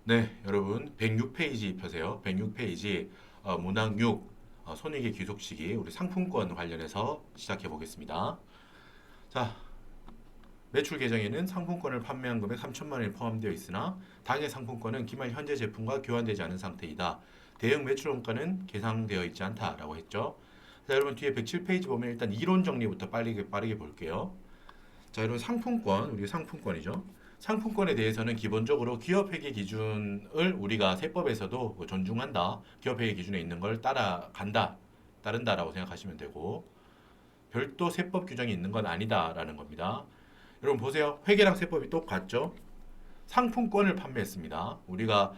네, 여러분 106페이지 펴세요. 106페이지 문항 6 손익의 귀속시기 우리 상품권 관련해서 시작해 보겠습니다. 자, 매출 계정에는 상품권을 판매한 금액 3천만 원이 포함되어 있으나 당해 상품권은 기말 현재 제품과 교환되지 않은 상태이다. 대응 매출 원가는 계상되어 있지 않다라고 했죠. 자, 여러분 뒤에 107페이지 보면 일단 이론 정리부터 빠르게 볼게요. 자, 여러분 상품권, 우리 상품권이죠. 상품권에 대해서는 기본적으로 기업회계 기준을 우리가 세법에서도 존중한다. 기업회계 기준에 있는 걸 따른다라고 생각하시면 되고 별도 세법 규정이 있는 건 아니다라는 겁니다. 여러분 보세요. 회계랑 세법이 똑같죠? 상품권을 판매했습니다. 우리가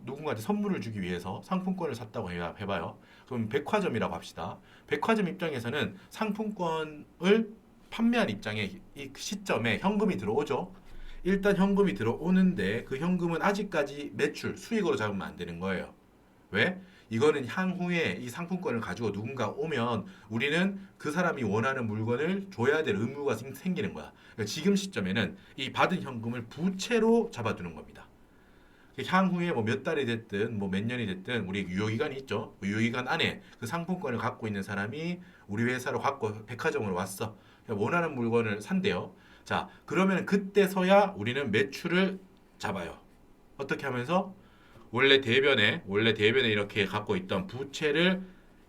누군가한테 선물을 주기 위해서 상품권을 샀다고 해봐요. 그럼 백화점이라고 합시다. 백화점 입장에서는 상품권을 판매한 입장에 이 시점에 현금이 들어오죠. 일단 현금이 들어오는데 그 현금은 아직까지 매출, 수익으로 잡으면 안 되는 거예요. 왜? 이거는 향후에 이 상품권을 가지고 누군가 오면 우리는 그 사람이 원하는 물건을 줘야 될 의무가 생기는 거야. 그러니까 지금 시점에는 이 받은 현금을 부채로 잡아두는 겁니다. 향후에 뭐 몇 달이 됐든 뭐 몇 년이 됐든 우리 유효기간이 있죠. 그 유효기간 안에 그 상품권을 갖고 있는 사람이 우리 회사로 갖고 백화점으로 왔어. 원하는 물건을 산대요. 자, 그러면 그때서야 우리는 매출을 잡아요. 어떻게 하면서 원래 대변에 이렇게 갖고 있던 부채를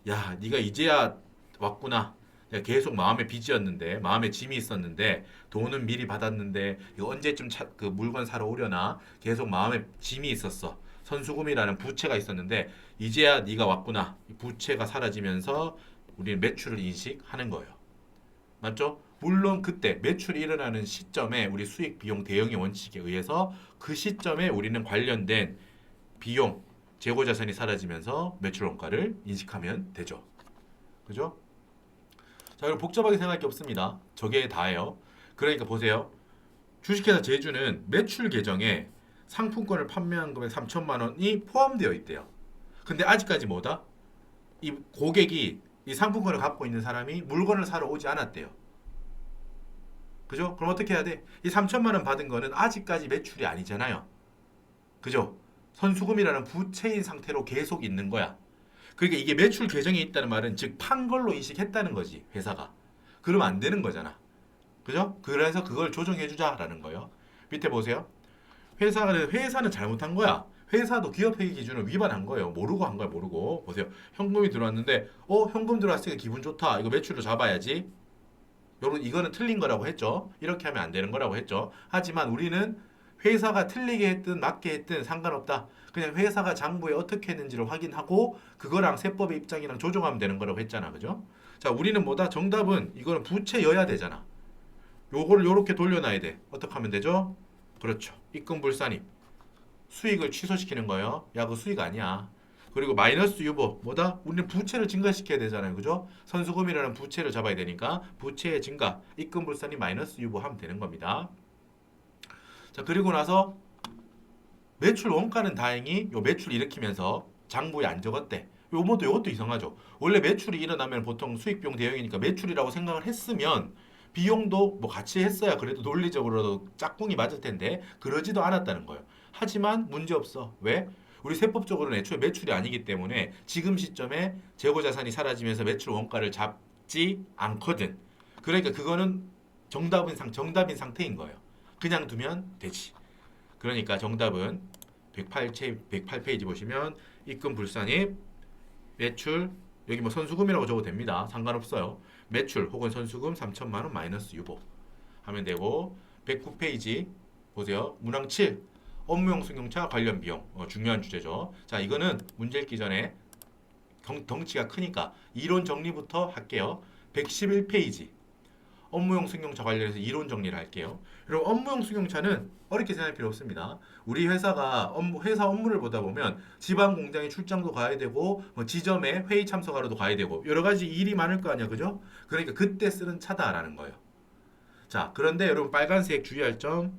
야, 네가 이제야 왔구나. 내가 계속 마음의 빚이었는데, 마음의 짐이 있었는데, 돈은 미리 받았는데, 이거 언제쯤 그 물건 사러 오려나? 계속 마음의 짐이 있었어. 선수금이라는 부채가 있었는데, 이제야 네가 왔구나. 이 부채가 사라지면서 우리는 매출을 인식하는 거예요. 맞죠? 물론 그때 매출이 일어나는 시점에 우리 수익 비용 대응의 원칙에 의해서 그 시점에 우리는 관련된 비용, 재고 자산이 사라지면서 매출 원가를 인식하면 되죠. 그죠? 자, 그럼 복잡하게 생각할 게 없습니다. 저게 다예요. 그러니까 보세요. 주식회사 제주는 매출 계정에 상품권을 판매한 금액 3천만 원이 포함되어 있대요. 근데 아직까지 뭐다? 이 고객이 이 상품권을 갖고 있는 사람이 물건을 사러 오지 않았대요. 그죠? 그럼 어떻게 해야 돼? 이 3천만 원 받은 거는 아직까지 매출이 아니잖아요. 그죠? 선수금이라는 부채인 상태로 계속 있는 거야. 그러니까 이게 매출 계정에 있다는 말은 즉 판 걸로 인식했다는 거지, 회사가. 그러면 안 되는 거잖아. 그죠? 그래서 그걸 조정해 주자라는 거예요. 밑에 보세요. 회사는 잘못한 거야. 회사도 기업회계 기준을 위반한 거예요. 모르고 한 거야, 모르고. 보세요. 현금이 들어왔는데 현금 들어왔으니까 기분 좋다. 이거 매출로 잡아야지. 여러분 이거는 틀린 거라고 했죠. 이렇게 하면 안 되는 거라고 했죠. 하지만 우리는 회사가 틀리게 했든 맞게 했든 상관없다. 그냥 회사가 장부에 어떻게 했는지를 확인하고 그거랑 세법의 입장이랑 조정하면 되는 거라고 했잖아. 그죠? 자, 우리는 뭐다? 정답은 이거는 부채여야 되잖아. 요거를 요렇게 돌려놔야 돼. 어떻게 하면 되죠? 그렇죠. 입금불산입. 수익을 취소시키는 거예요. 야, 그 수익 아니야. 그리고 마이너스 유보 뭐다? 우리는 부채를 증가시켜야 되잖아요. 그죠? 선수금이라는 부채를 잡아야 되니까 부채의 증가, 입금불산이 마이너스 유보 하면 되는 겁니다. 자, 그리고 나서 매출 원가는 다행히 요 매출 일으키면서 장부에 안 적었대. 이것도 이상하죠. 원래 매출이 일어나면 보통 수익비용 대응이니까 매출이라고 생각을 했으면 비용도 뭐 같이 했어야 그래도 논리적으로도 짝꿍이 맞을 텐데 그러지도 않았다는 거예요. 하지만 문제 없어. 왜? 우리 세법적으로는 애초에 매출이 아니기 때문에 지금 시점에 재고 자산이 사라지면서 매출 원가를 잡지 않거든. 그러니까 그거는 정답인 상태인 거예요. 그냥 두면 되지. 그러니까 정답은 108페이지 보시면 입금 불산입 매출 여기 뭐 선수금이라고 적어도 됩니다. 상관없어요. 매출 혹은 선수금 3천만 원 마이너스 유보 하면 되고 109페이지 보세요. 문항 7 업무용 승용차 관련 비용 중요한 주제죠. 자, 이거는 문제 읽기 전에 덩치가 크니까 이론 정리부터 할게요. 111페이지 업무용 승용차 관련해서 이론 정리를 할게요. 그럼 업무용 승용차는 어렵게 생각할 필요 없습니다. 우리 회사가 회사 업무를 보다 보면 지방 공장에 출장도 가야 되고 뭐 지점에 회의 참석하러도 가야 되고 여러 가지 일이 많을 거 아니야, 그죠? 그러니까 그때 쓰는 차다라는 거예요. 자, 그런데 여러분 빨간색 주의할 점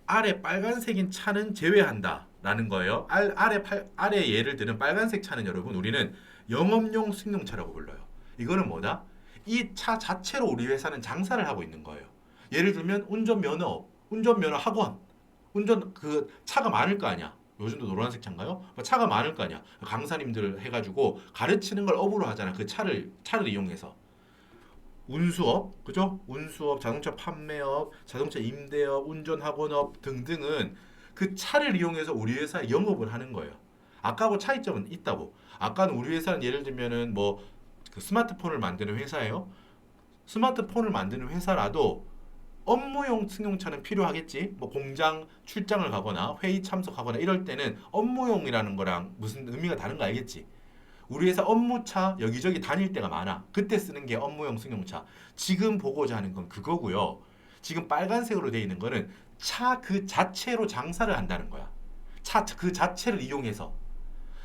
아래 빨간색인 차는 제외한다라는 거예요. 아래 예를 드는 빨간색 차는 여러분 우리는 영업용 승용차라고 불러요. 이거는 뭐다? 이 차 자체로 우리 회사는 장사를 하고 있는 거예요. 예를 들면 운전면허 학원, 운전 그 차가 많을 거 아니야. 요즘도 노란색 차인가요? 뭐 차가 많을 거 아니야. 강사님들 해가지고 가르치는 걸 업으로 하잖아. 그 차를 이용해서. 운수업, 그죠? 운수업, 자동차 판매업, 자동차 임대업, 운전학원업 등등은 그 차를 이용해서 우리 회사에 영업을 하는 거예요. 아까하고 차이점은 있다고. 아까는 우리 회사는 예를 들면은 뭐 그 스마트폰을 만드는 회사예요. 스마트폰을 만드는 회사라도 업무용 승용차는 필요하겠지. 뭐 공장 출장을 가거나 회의 참석하거나 이럴 때는 업무용이라는 거랑 무슨 의미가 다른 거 알겠지? 우리 회사 업무차 여기저기 다닐 때가 많아. 그때 쓰는 게 업무용 승용차. 지금 보고자 하는 건 그거고요. 지금 빨간색으로 되어 있는 거는 차 그 자체로 장사를 한다는 거야. 차 그 자체를 이용해서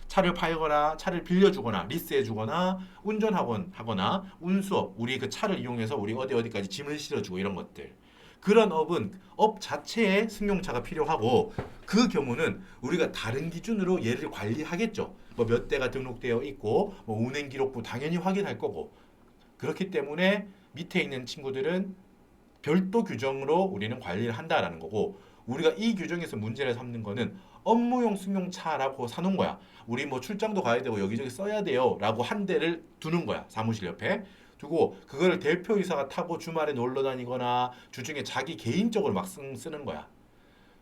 차를 팔거나 차를 빌려주거나 리스해주거나 운전학원 하거나 운수업 우리 그 차를 이용해서 우리 어디까지 짐을 실어주고 이런 것들. 그런 업은 업 자체에 승용차가 필요하고 그 경우는 우리가 다른 기준으로 얘를 관리하겠죠. 뭐 몇 대가 등록되어 있고 뭐 운행 기록부 당연히 확인할 거고 그렇기 때문에 밑에 있는 친구들은 별도 규정으로 우리는 관리를 한다라는 거고 우리가 이 규정에서 문제를 삼는 거는 업무용 승용차라고 사놓은 거야. 우리 뭐 출장도 가야 되고 여기저기 써야 돼요 라고 한 대를 두는 거야. 사무실 옆에. 두고 그거를 대표이사가 타고 주말에 놀러 다니거나 주중에 자기 개인적으로 막 쓰는 거야.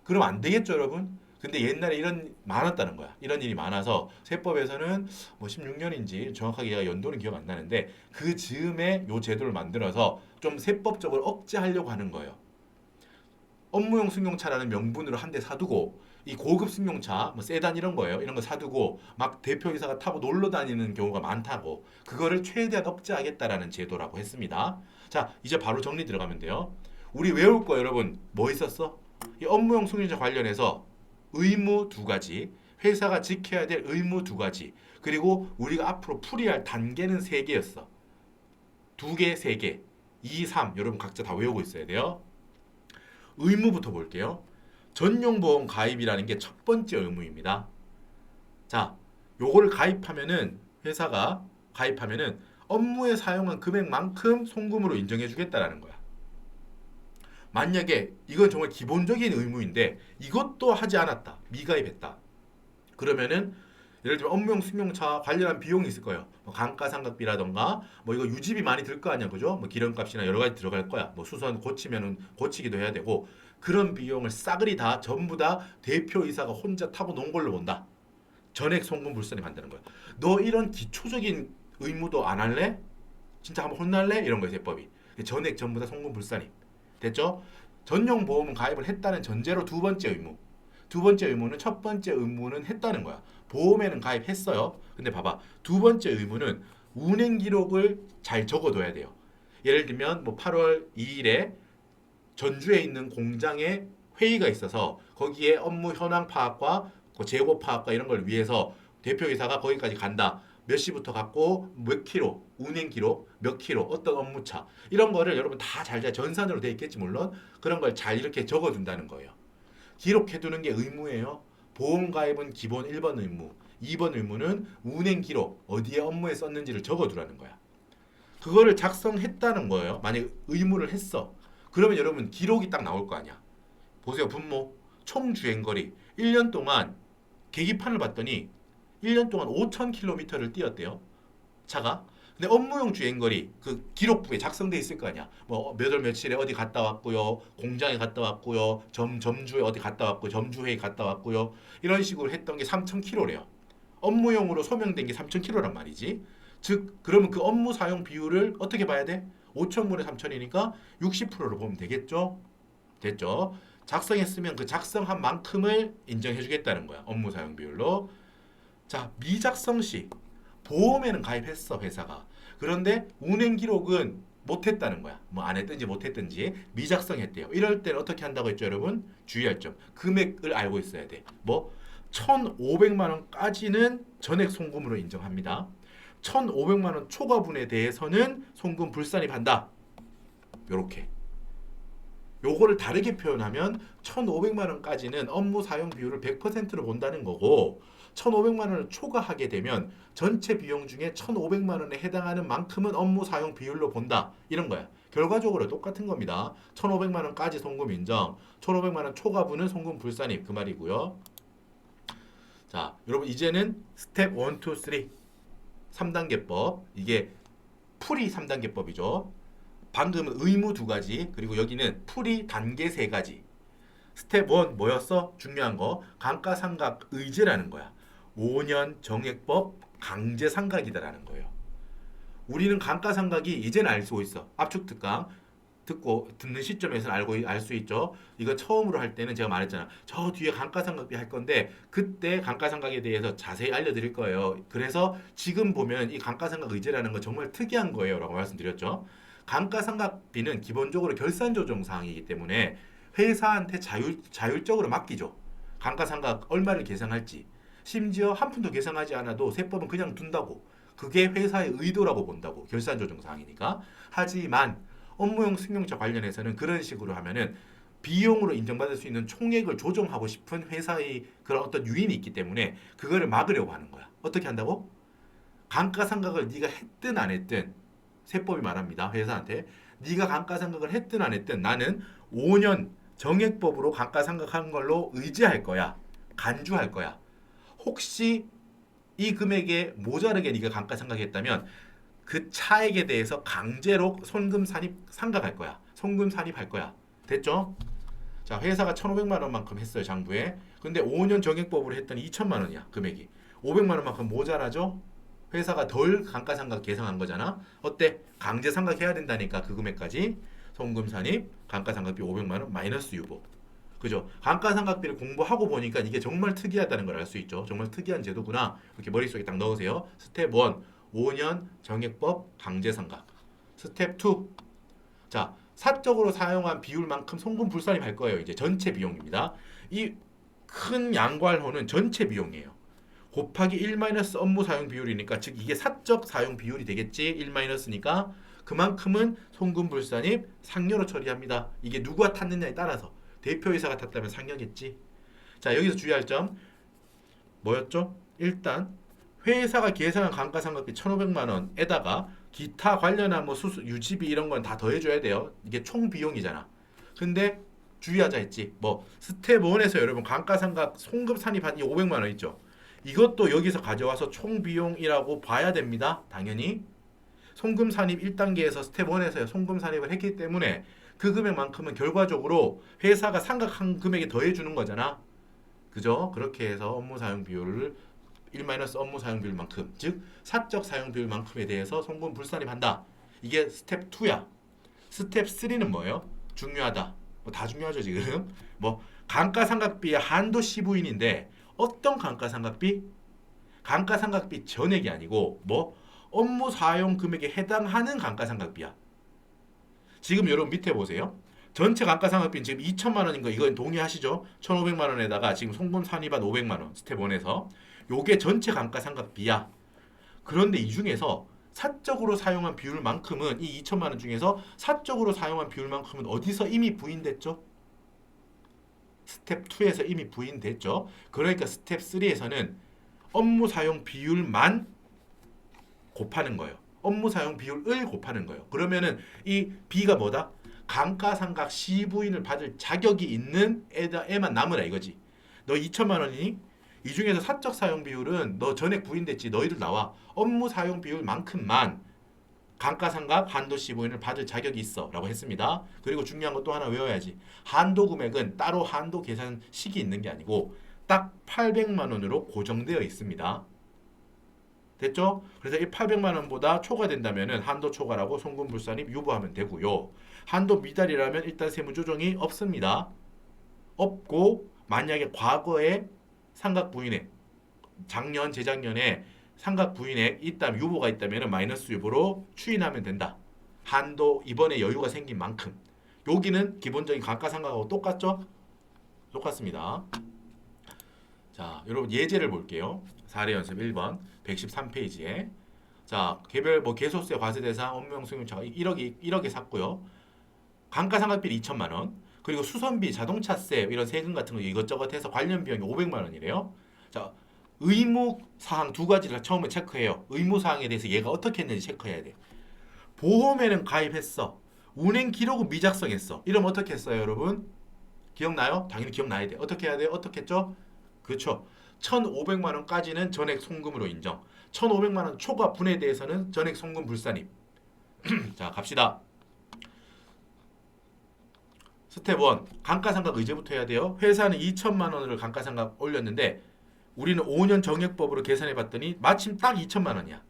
그럼 안 되겠죠, 여러분? 근데 옛날에 이런 많았다는 거야. 이런 일이 많아서 세법에서는 뭐 16년인지 정확하게 얘가 연도는 기억 안 나는데 그 즈음에 요 제도를 만들어서 좀 세법적으로 억제하려고 하는 거예요. 업무용 승용차라는 명분으로 한 대 사두고 이 고급 승용차, 뭐 세단 이런 거예요. 이런 거 사두고 막 대표이사가 타고 놀러 다니는 경우가 많다고 그거를 최대한 억제하겠다라는 제도라고 했습니다. 자, 이제 바로 정리 들어가면 돼요. 우리 외울 거 여러분 뭐 있었어? 이 업무용 승용차 관련해서 의무 두 가지, 회사가 지켜야 될 의무 두 가지, 그리고 우리가 앞으로 풀이할 단계는 세 개였어. 두 개, 세 개, 2, 3 여러분 각자 다 외우고 있어야 돼요. 의무부터 볼게요. 전용보험 가입이라는 게 첫 번째 의무입니다. 자, 요거를 가입하면은 회사가 가입하면은 업무에 사용한 금액만큼 송금으로 인정해 주겠다라는 거야. 만약에 이건 정말 기본적인 의무인데 이것도 하지 않았다. 미가입했다. 그러면은 예를 들면 업무용 승용차 관련한 비용이 있을 거예요. 뭐 감가상각비라던가 뭐 이거 유지비 많이 들 거 아니야, 그죠? 뭐 기름값이나 여러 가지 들어갈 거야. 뭐 수선 고치면은 고치기도 해야 되고 그런 비용을 싸그리 다 전부 다 대표이사가 혼자 타고 논 걸로 본다. 전액 송금 불선이 만드는 거야. 너 이런 기초적인 의무도 안 할래? 진짜 한번 혼날래? 이런 거예요, 세법이. 전액 전부 다 송금 불산임. 됐죠? 전용 보험은 가입을 했다는 전제로 두 번째 의무. 두 번째 의무는 첫 번째 의무는 했다는 거야. 보험에는 가입했어요. 근데 봐봐. 두 번째 의무는 운행 기록을 잘 적어둬야 돼요. 예를 들면 뭐 8월 2일에 전주에 있는 공장에 회의가 있어서 거기에 업무 현황 파악과 재고 파악과 이런 걸 위해서 대표이사가 거기까지 간다. 몇 시부터 갔고 몇 킬로, 운행 기록, 몇 킬로, 어떤 업무차 이런 거를 여러분 다 잘 전산으로 돼 있겠지 물론 그런 걸 잘 이렇게 적어둔다는 거예요. 기록해두는 게 의무예요. 보험 가입은 기본 1번 의무, 2번 의무는 운행 기록, 어디에 업무에 썼는지를 적어두라는 거야. 그거를 작성했다는 거예요. 만약 의무를 했어. 그러면 여러분 기록이 딱 나올 거 아니야. 보세요. 분모, 총 주행거리 1년 동안 계기판을 봤더니 1년 동안 5,000km를 뛰었대요. 차가. 근데 업무용 주행거리 그 기록부에 작성돼 있을 거 아니야. 뭐 몇 월 며칠에 어디 갔다 왔고요. 공장에 갔다 왔고요. 점주에 어디 갔다 왔고 점주회의 갔다 왔고요. 이런 식으로 했던 게 3,000km래요. 업무용으로 소명된 게 3,000km란 말이지. 즉 그러면 그 업무 사용 비율을 어떻게 봐야 돼? 5,000분의 3,000이니까 60%로 보면 되겠죠? 됐죠? 작성했으면 그 작성한 만큼을 인정해 주겠다는 거야. 업무 사용 비율로. 자, 미작성 시 보험에는 가입했어, 회사가. 그런데 운행 기록은 못했다는 거야. 뭐 안 했든지 못했든지 미작성했대요. 이럴 때는 어떻게 한다고 했죠, 여러분? 주의할 점. 금액을 알고 있어야 돼. 뭐 1,500만 원까지는 전액 송금으로 인정합니다. 1,500만 원 초과분에 대해서는 송금 불산입한다. 요렇게. 요거를 다르게 표현하면 1,500만 원까지는 업무 사용 비율을 100%로 본다는 거고 1,500만 원을 초과하게 되면 전체 비용 중에 1,500만 원에 해당하는 만큼은 업무 사용 비율로 본다. 이런 거야. 결과적으로 똑같은 겁니다. 1,500만 원까지 송금 인정, 1,500만 원 초과분은 송금 불산입 그 말이고요. 자, 여러분 이제는 스텝 1, 2, 3 3단계법 이게 풀이 3단계법이죠. 방금은 의무 2가지 그리고 여기는 풀이 단계 3가지. 스텝 1 뭐였어? 중요한 거 감가상각 의제라는 거야. 5년 정액법 강제상각이다라는 거예요. 우리는 감가상각이 이제는 알 수 있어. 압축특강 듣고 듣는 시점에서는 알 수 있죠. 이거 처음으로 할 때는 제가 말했잖아. 저 뒤에 감가상각비 할 건데 그때 감가상각에 대해서 자세히 알려드릴 거예요. 그래서 지금 보면 이 감가상각 의제라는 건 정말 특이한 거예요라고 말씀드렸죠. 감가상각비는 기본적으로 결산조정 사항이기 때문에 회사한테 자율적으로 맡기죠. 감가상각 얼마를 계산할지. 심지어 한 푼도 계산하지 않아도 세법은 그냥 둔다고. 그게 회사의 의도라고 본다고. 결산조정 사항이니까. 하지만 업무용 승용차 관련해서는 그런 식으로 하면은 비용으로 인정받을 수 있는 총액을 조정하고 싶은 회사의 그런 어떤 유인이 있기 때문에 그거를 막으려고 하는 거야. 어떻게 한다고? 감가상각을 네가 했든 안 했든 세법이 말합니다. 회사한테 네가 감가상각을 했든 안 했든 나는 5년 정액법으로 감가상각한 걸로 의지할 거야. 간주할 거야. 혹시 이 금액에 모자르게 네가 감가상각했다면 그 차액에 대해서 강제로 송금 산입 상각할 거야. 송금 산입할 거야. 됐죠? 자, 회사가 1,500만 원만큼 했어요, 장부에. 근데 5년 정액법으로 했더니 2천만 원이야, 금액이. 500만 원만큼 모자라죠? 회사가 덜 감가상각 계상한 거잖아. 어때? 강제 상각해야 된다니까 그 금액까지. 송금 산입, 감가상각비 500만 원 마이너스 유보. 그죠? 감가상각비를 공부하고 보니까 이게 정말 특이하다는 걸 알 수 있죠. 정말 특이한 제도구나. 이렇게 머릿속에 딱 넣으세요. 스텝 1, 5년 정액법 강제상각. 스텝 2. 자, 사적으로 사용한 비율만큼 송금 불산입할 거예요. 이제 전체 비용입니다. 이 큰 양괄호는 전체 비용이에요. 곱하기 1 마이너스 업무 사용 비율이니까 즉 이게 사적 사용 비율이 되겠지. 1 마이너스니까 그만큼은 송금 불산입 상여로 처리합니다. 이게 누가 탔느냐에 따라서 대표이사가 탔다면 상여겠지. 자, 여기서 주의할 점 뭐였죠? 일단 회사가 계산한 감가상각비 1,500만 원에다가 기타 관련한 뭐 수수, 유지비 이런 건 다 더해줘야 돼요. 이게 총 비용이잖아. 근데 주의하자 했지. 뭐 스텝 1에서 여러분 감가상각 송금 산입한 이 500만 원 있죠. 이것도 여기서 가져와서 총 비용이라고 봐야 됩니다. 당연히 송금 산입 1단계에서 스텝 1에서 송금 산입을 했기 때문에 그 금액만큼은 결과적으로 회사가 상각한 금액에 더해주는 거잖아. 그죠? 그렇게 해서 업무 사용 비율을 1 마이너스 업무 사용 비율만큼 즉 사적 사용 비율만큼에 대해서 송금 불산입한다. 이게 스텝 2야. 스텝 3는 뭐예요? 중요하다. 뭐 다 중요하죠 지금. 뭐 감가상각비의 한도 시부인인데 어떤 감가상각비? 감가상각비 전액이 아니고 뭐 업무 사용 금액에 해당하는 감가상각비야. 지금 여러분 밑에 보세요. 전체 감가상각비는 지금 2천만 원인 거 이건 동의하시죠? 1,500만 원에다가 지금 송금 산입한 500만 원 스텝 1에서 요게 전체 감가상각비야. 그런데 이 중에서 사적으로 사용한 비율만큼은 이 2천만 원 중에서 사적으로 사용한 비율만큼은 어디서 이미 부인됐죠? 스텝 2에서 이미 부인됐죠. 그러니까 스텝 3에서는 업무 사용 비율만 곱하는 거예요. 업무 사용 비율을 곱하는 거예요. 그러면은 이 B가 뭐다? 감가상각 시부인을 받을 자격이 있는 애만 남으라 이거지. 너 2천만 원이니? 이 중에서 사적 사용 비율은 너 전액 부인됐지. 너희들 나와. 업무 사용 비율만큼만 감가상각 한도 시부인을 받을 자격이 있어 라고 했습니다. 그리고 중요한 거 또 하나 외워야지. 한도 금액은 따로 한도 계산식이 있는 게 아니고 딱 800만 원으로 고정되어 있습니다. 됐죠? 그래서 이 800만 원보다 초과된다면 한도 초과라고 송금 불산입 유보하면 되고요. 한도 미달이라면 일단 세무조정이 없습니다. 없고 만약에 과거에 상각 부인액 작년 재작년에 상각 부인액 있다면 유보가 있다면 마이너스 유보로 추인하면 된다. 한도 이번에 여유가 생긴 만큼. 여기는 기본적인 감가상각하고 똑같죠? 똑같습니다. 자, 여러분 예제를 볼게요. 사례 연습 1번 113페이지에 자, 개별 뭐 개소세 과세 대상 업무용 승용차가 1억에 샀고요. 감가상각비 2천만 원. 그리고 수선비, 자동차세 이런 세금 같은 거 이것저것 해서 관련 비용이 500만 원이래요. 자, 의무 사항 2가지를 처음에 체크해요. 의무 사항에 대해서 얘가 어떻게 했는지 체크해야 돼. 보험에는 가입했어. 운행 기록은 미작성했어. 이러면 어떻게 했어요, 여러분? 기억나요? 당연히 기억나야 돼. 어떻게 해야 돼요? 어떻게 했죠? 그렇죠. 1,500만 원까지는 전액 송금으로 인정. 1,500만 원 초과 분에 대해서는 전액 송금 불산입. 자, 갑시다. 스텝 1. 감가상각 의제부터 해야 돼요. 회사는 2천만 원을 감가상각 올렸는데 우리는 5년 정액법으로 계산해 봤더니 마침 딱 2천만 원이야.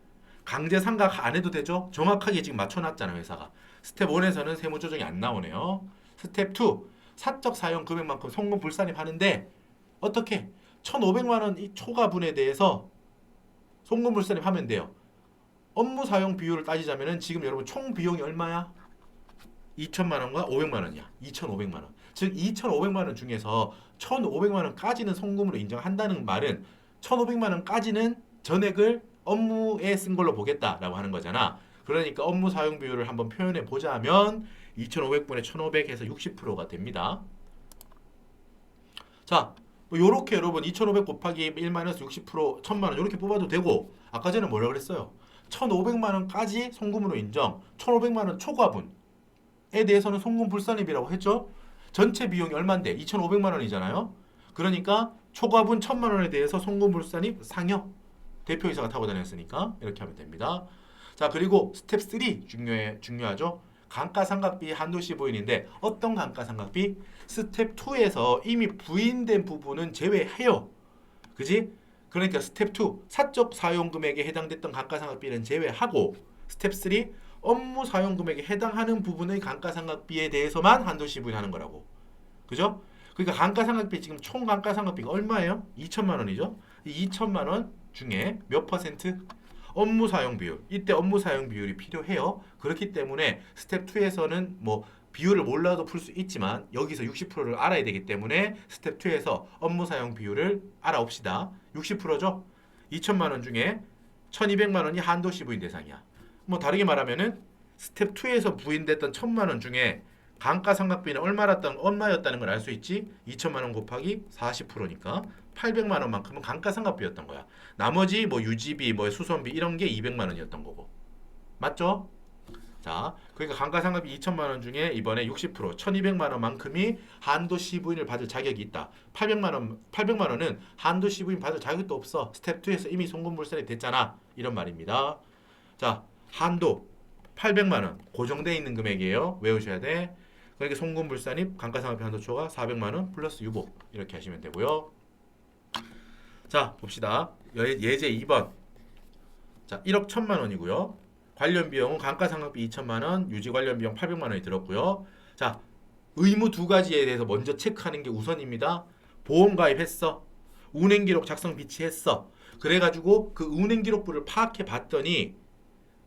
강제 상각 안 해도 되죠? 정확하게 지금 맞춰놨잖아, 회사가. 스텝 1에서는 세무 조정이 안 나오네요. 스텝 2. 사적 사용 금액만큼 송금 불산입 하는데 어떻게? 1,500만 원 이 초과분에 대해서 송금 불산입 하면 돼요. 업무 사용 비율을 따지자면은 지금 여러분 총 비용이 얼마야? 2천만 원과 500만 원이야. 2,500만 원. 즉 2,500만 원 중에서 1,500만 원까지는 송금으로 인정한다는 말은 1,500만 원까지는 전액을 업무에 쓴 걸로 보겠다라고 하는 거잖아. 그러니까 업무 사용 비율을 한번 표현해 보자면 2,500분의 1,500 해서 60%가 됩니다. 자, 뭐 요렇게 여러분 2,500 곱하기 1-60% 1,000만 원 이렇게 뽑아도 되고 아까 전에 뭐라 그랬어요? 1,500만 원까지 송금으로 인정, 1,500만 원 초과분 에 대해서는 송금 불산입이라고 했죠. 전체 비용이 얼마인데? 2,500만 원이잖아요. 그러니까 초과분 1,000만 원에 대해서 송금 불산입 상여. 대표이사가 타고 다녔으니까 이렇게 하면 됩니다. 자, 그리고 스텝 3 중요하죠. 감가상각비 한도시 부인인데 어떤 감가상각비? 스텝 2에서 이미 부인된 부분은 제외해요. 그지? 그러니까 스텝 2 사적 사용 금액에 해당됐던 감가상각비는 제외하고 스텝 3 업무 사용 금액에 해당하는 부분의 감가상각비에 대해서만 한도시 부인하는 거라고. 그죠? 그러니까 감가상각비 지금 총 감가상각비가 얼마예요? 2천만 원이죠. 이 2천만 원 중에 몇 퍼센트? 업무 사용 비율. 이때 업무 사용 비율이 필요해요. 그렇기 때문에 스텝 2에서는 뭐 비율을 몰라도 풀 수 있지만 여기서 60%를 알아야 되기 때문에 스텝 2에서 업무 사용 비율을 알아옵시다. 60%죠? 2천만 원 중에 1,200만 원이 한도시 부인 대상이야. 뭐 다르게 말하면은 스텝 2에서 부인됐던 1,000만 원 중에 감가상각비는 얼마였다는 걸 알 수 있지? 2천만 원 곱하기 40%니까 800만 원만큼은 감가상각비였던 거야. 나머지 뭐 유지비, 뭐 수선비 이런 게 200만 원이었던 거고. 맞죠? 자, 그러니까 감가상각비 2천만 원 중에 이번에 60% 1,200만 원만큼이 한도 시부인을 받을 자격이 있다. 800만 원은 한도 시부인 받을 자격도 없어. 스텝 2에서 이미 송금불산이 됐잖아. 이런 말입니다. 자, 한도 800만 원 고정되어 있는 금액이에요. 외우셔야 돼. 그러니까 송금불산입 감가상각비 한도초가 400만 원 플러스 유보 이렇게 하시면 되고요. 자, 봅시다. 예제 2번. 자, 1억 1천만 원이고요. 관련 비용은 감가상각비 2천만 원, 유지 관련 비용 800만 원이 들었고요. 자, 의무 두 가지에 대해서 먼저 체크하는 게 우선입니다. 보험 가입했어. 운행 기록 작성 비치했어. 그래가지고 그 운행 기록부를 파악해 봤더니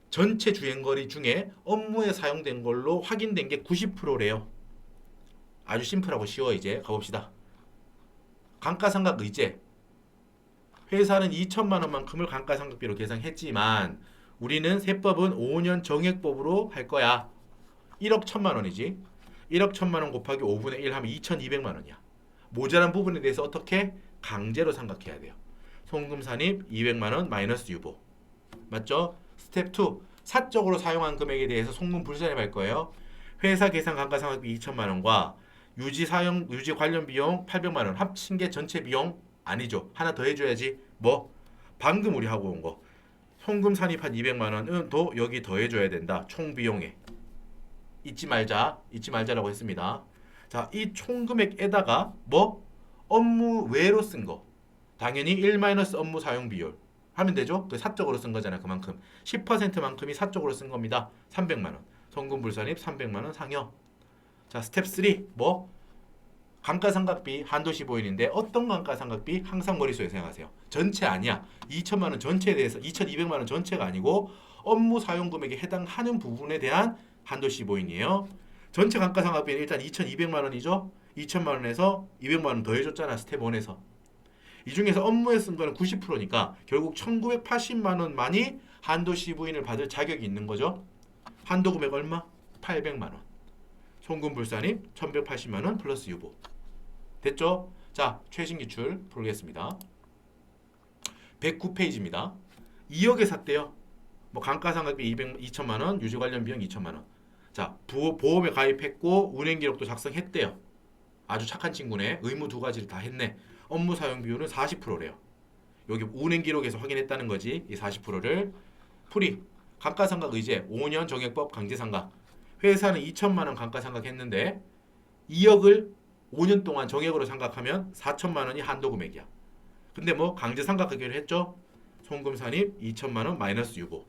전체 주행거리 중에 업무에 사용된 걸로 확인된 게 90%래요. 아주 심플하고 쉬워. 이제 가봅시다. 감가상각 의제. 회사는 2천만 원만큼을 감가상각비로 계산했지만 우리는 세법은 5년 정액법으로 할 거야. 1억 1천만 원이지. 1억 1천만 원 곱하기 5분의 1 하면 2,200만 원이야. 모자란 부분에 대해서 어떻게? 강제로 삼각해야 돼요. 송금 산입 200만 원 마이너스 유보. 맞죠? 스텝 2. 사적으로 사용한 금액에 대해서 송금 불산입할 거예요. 회사 계산 감가상각비 2천만 원과 유지 관련 비용 800만 원 합친 게 전체 비용 아니죠. 하나 더 해줘야지. 뭐? 방금 우리 하고 온 거. 송금 산입한 200만 원은 또 여기 더해줘야 된다. 총 비용에. 잊지 말자라고 했습니다. 자, 이 총 금액에다가 뭐? 업무 외로 쓴 거. 당연히 1 업무 사용 비율. 하면 되죠? 그 사적으로 쓴 거잖아. 그만큼 10%만큼이 사적으로 쓴 겁니다. 300만 원. 송금 불산입 300만 원 상여. 자, 스텝 3 뭐? 감가상각비 한도시 보인인데 어떤 감가상각비? 항상 머릿속에 생각하세요. 전체 아니야. 2천만 원 전체에 대해서 2,200만 원 전체가 아니고 업무 사용 금액에 해당하는 부분에 대한 한도시 보인이에요. 전체 감가상각비는 일단 2,200만 원이죠. 2천만 원에서 200만 원 더해줬잖아. 스텝 1에서. 이 중에서 업무에 쓴 거는 90%니까 결국 1,980만 원만이 한도시 부인을 받을 자격이 있는 거죠. 한도 금액 얼마? 800만 원. 송금 불산입 1,180만 원 플러스 유보. 됐죠? 자, 최신 기출 풀겠습니다. 109페이지입니다. 2억에 샀대요. 뭐 감가상각비 2천만 원, 유지 관련 비용 2천만 원. 자, 보험에 가입했고 운행 기록도 작성했대요. 아주 착한 친구네. 의무 두 가지를 다 했네. 업무 사용 비율은 40%래요. 여기 운행 기록에서 확인했다는 거지. 이 40%를 풀이 감가상각 의제 5년 정액법 강제상각. 회사는 2천만 원 감가상각 했는데 2억을 5년 동안 정액으로 상각하면 4천만 원이 한도 금액이야. 근데 뭐 강제상각하기로 했죠. 송금 산입 2천만 원 마이너스 유보.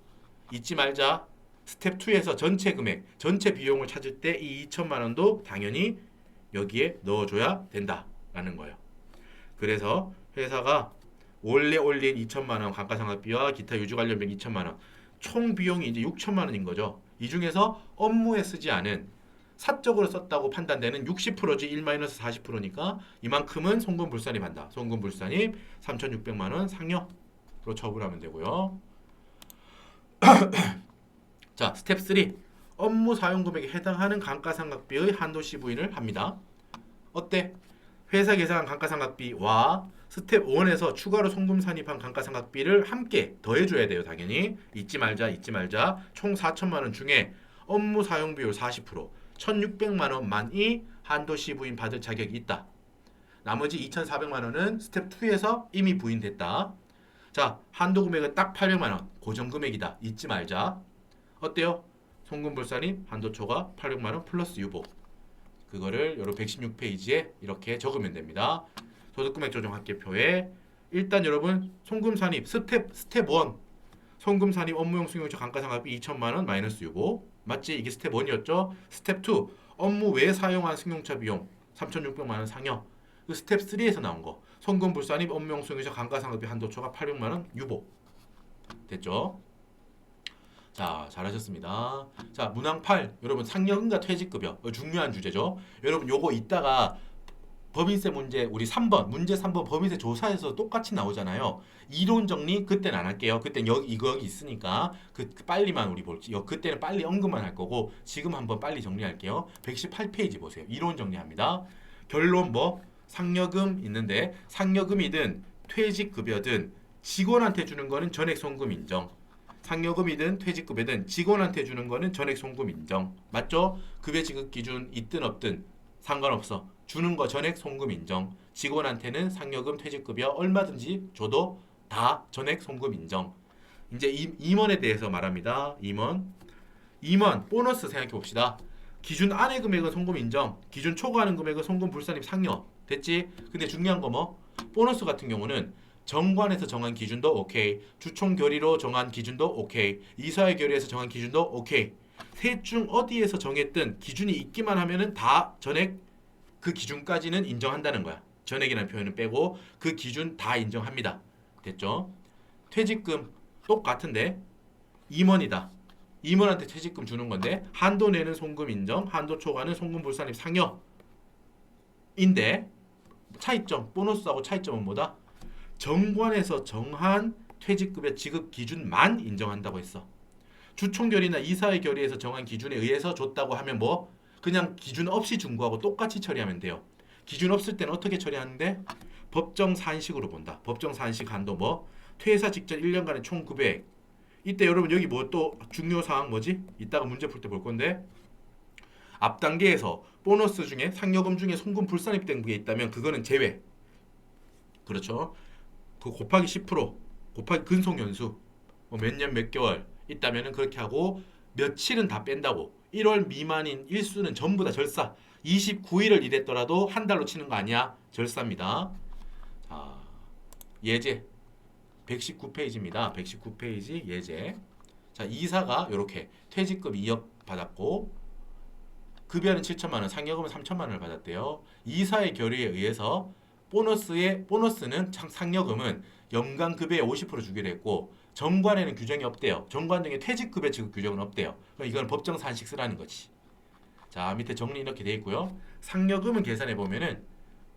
잊지 말자. 스텝 2에서 전체 금액, 전체 비용을 찾을 때 이 2천만 원도 당연히 여기에 넣어줘야 된다라는 거예요. 그래서 회사가 원래 올린 2천만 원 감가상각비와 기타 유지 관련비 2천만 원, 총 비용이 이제 6천만 원인 거죠. 이 중에서 업무에 쓰지 않은 사적으로 썼다고 판단되는 60%지 1-40%니까 이만큼은 송금불산입한다. 송금불산입 3,600만 원 상여로 처분하면 되고요. 자, 스텝 3. 업무 사용 금액에 해당하는 감가상각비의 한도 시부인을 합니다. 어때? 회사 계산한 감가상각비와 스텝 1에서 추가로 송금 산입한 감가상각비를 함께 더해줘야 돼요. 당연히 잊지 말자. 총 4천만 원 중에 업무 사용 비율 40%, 1,600만 원만이 한도 시부인 받을 자격이 있다. 나머지 2,400만 원은 스텝 2에서 이미 부인됐다. 자, 한도 금액은 딱 800만 원 고정 금액이다. 잊지 말자. 어때요? 송금불산입 한도 초과 800만 원 플러스 유보. 그거를 여러 116페이지에 이렇게 적으면 됩니다. 소득금액 조정 합계표에 일단 여러분 송금산입 스텝 1 송금산입 업무용 승용차 감가상각비 2천만 원 마이너스 유보 맞지? 이게 스텝 1이었죠. 스텝 2 업무 외 사용한 승용차 비용 3,600만 원 상여. 그 스텝 3에서 나온 거 송금불산입 업무용 승용차 감가상각비 한도 초과 800만 원 유보. 됐죠? 자, 잘하셨습니다. 자, 문항 8. 여러분 상여금과 퇴직급여. 중요한 주제죠. 여러분 요거 이따가 법인세 문제 우리 3번 문제 3번 법인세 조사에서 똑같이 나오잖아요. 이론 정리 그때는 안 할게요. 그때는 여기 있으니까 그 빨리만 우리 볼지. 그때는 빨리 언급만 할 거고 지금 한번 빨리 정리할게요. 118페이지 보세요. 이론 정리합니다. 결론 뭐 상여금 있는데 상여금이든 퇴직급여든 직원한테 주는 거는 전액 송금 인정. 상여금이든 퇴직급여든 직원한테 주는 거는 전액 송금 인정. 맞죠? 급여 지급 기준 있든 없든 상관없어. 주는 거 전액 송금 인정. 직원한테는 상여금 퇴직급여 얼마든지 줘도 다 전액 송금 인정. 이제 임원에 대해서 말합니다. 임원 보너스 생각해 봅시다. 기준 안의 금액은 송금 인정. 기준 초과하는 금액은 송금 불산입 상여. 됐지? 근데 중요한 거 뭐? 보너스 같은 경우는 정관에서 정한 기준도 오케이. 주총 결의로 정한 기준도 오케이. 이사회 결의에서 정한 기준도 오케이. 셋 중 어디에서 정했든 기준이 있기만 하면은 다 전액 그 기준까지는 인정한다는 거야. 전액이라는 표현은 빼고 그 기준 다 인정합니다. 됐죠? 퇴직금 똑같은데 임원이다. 임원한테 퇴직금 주는 건데 한도 내는 송금 인정, 한도 초과는 송금 불산입 상여인데 차이점, 보너스하고 차이점은 뭐다? 정관에서 정한 퇴직급여 지급 기준만 인정한다고 했어. 주총결의나 이사회 결의에서 정한 기준에 의해서 줬다고 하면 뭐 그냥 기준 없이 준 거하고 똑같이 처리하면 돼요. 기준 없을 때는 어떻게 처리하는데 법정 산식으로 본다. 법정 산식 한도 뭐 퇴사 직전 1년간의 총 금액. 이때 여러분 여기 뭐 또 중요 사항 뭐지? 이따가 문제 풀 때 볼 건데 앞 단계에서 보너스 중에 상여금 중에 송금 불산입된 게 있다면 그거는 제외. 그렇죠? 그 곱하기 10% 곱하기 근속연수 뭐 몇 년 몇 개월 있다면은 그렇게 하고 며칠은 다 뺀다고. 1월 미만인 일수는 전부 다 절사. 29일을 일했더라도 한 달로 치는 거 아니야. 절사입니다. 자, 예제 119페이지입니다. 119페이지 예제. 자, 이사가 이렇게 퇴직금 2억 받았고 급여는 7천만 원, 상여금은 3천만 원을 받았대요. 이사의 결의에 의해서 보너스는 상여금은 연간 급여의 50% 주기로 했고 정관에는 규정이 없대요. 정관 등의 퇴직급여 지급 규정은 없대요. 그럼 이건 법정 산식 쓰라는 거지. 자, 밑에 정리 이렇게 돼 있고요. 상여금은 계산해 보면은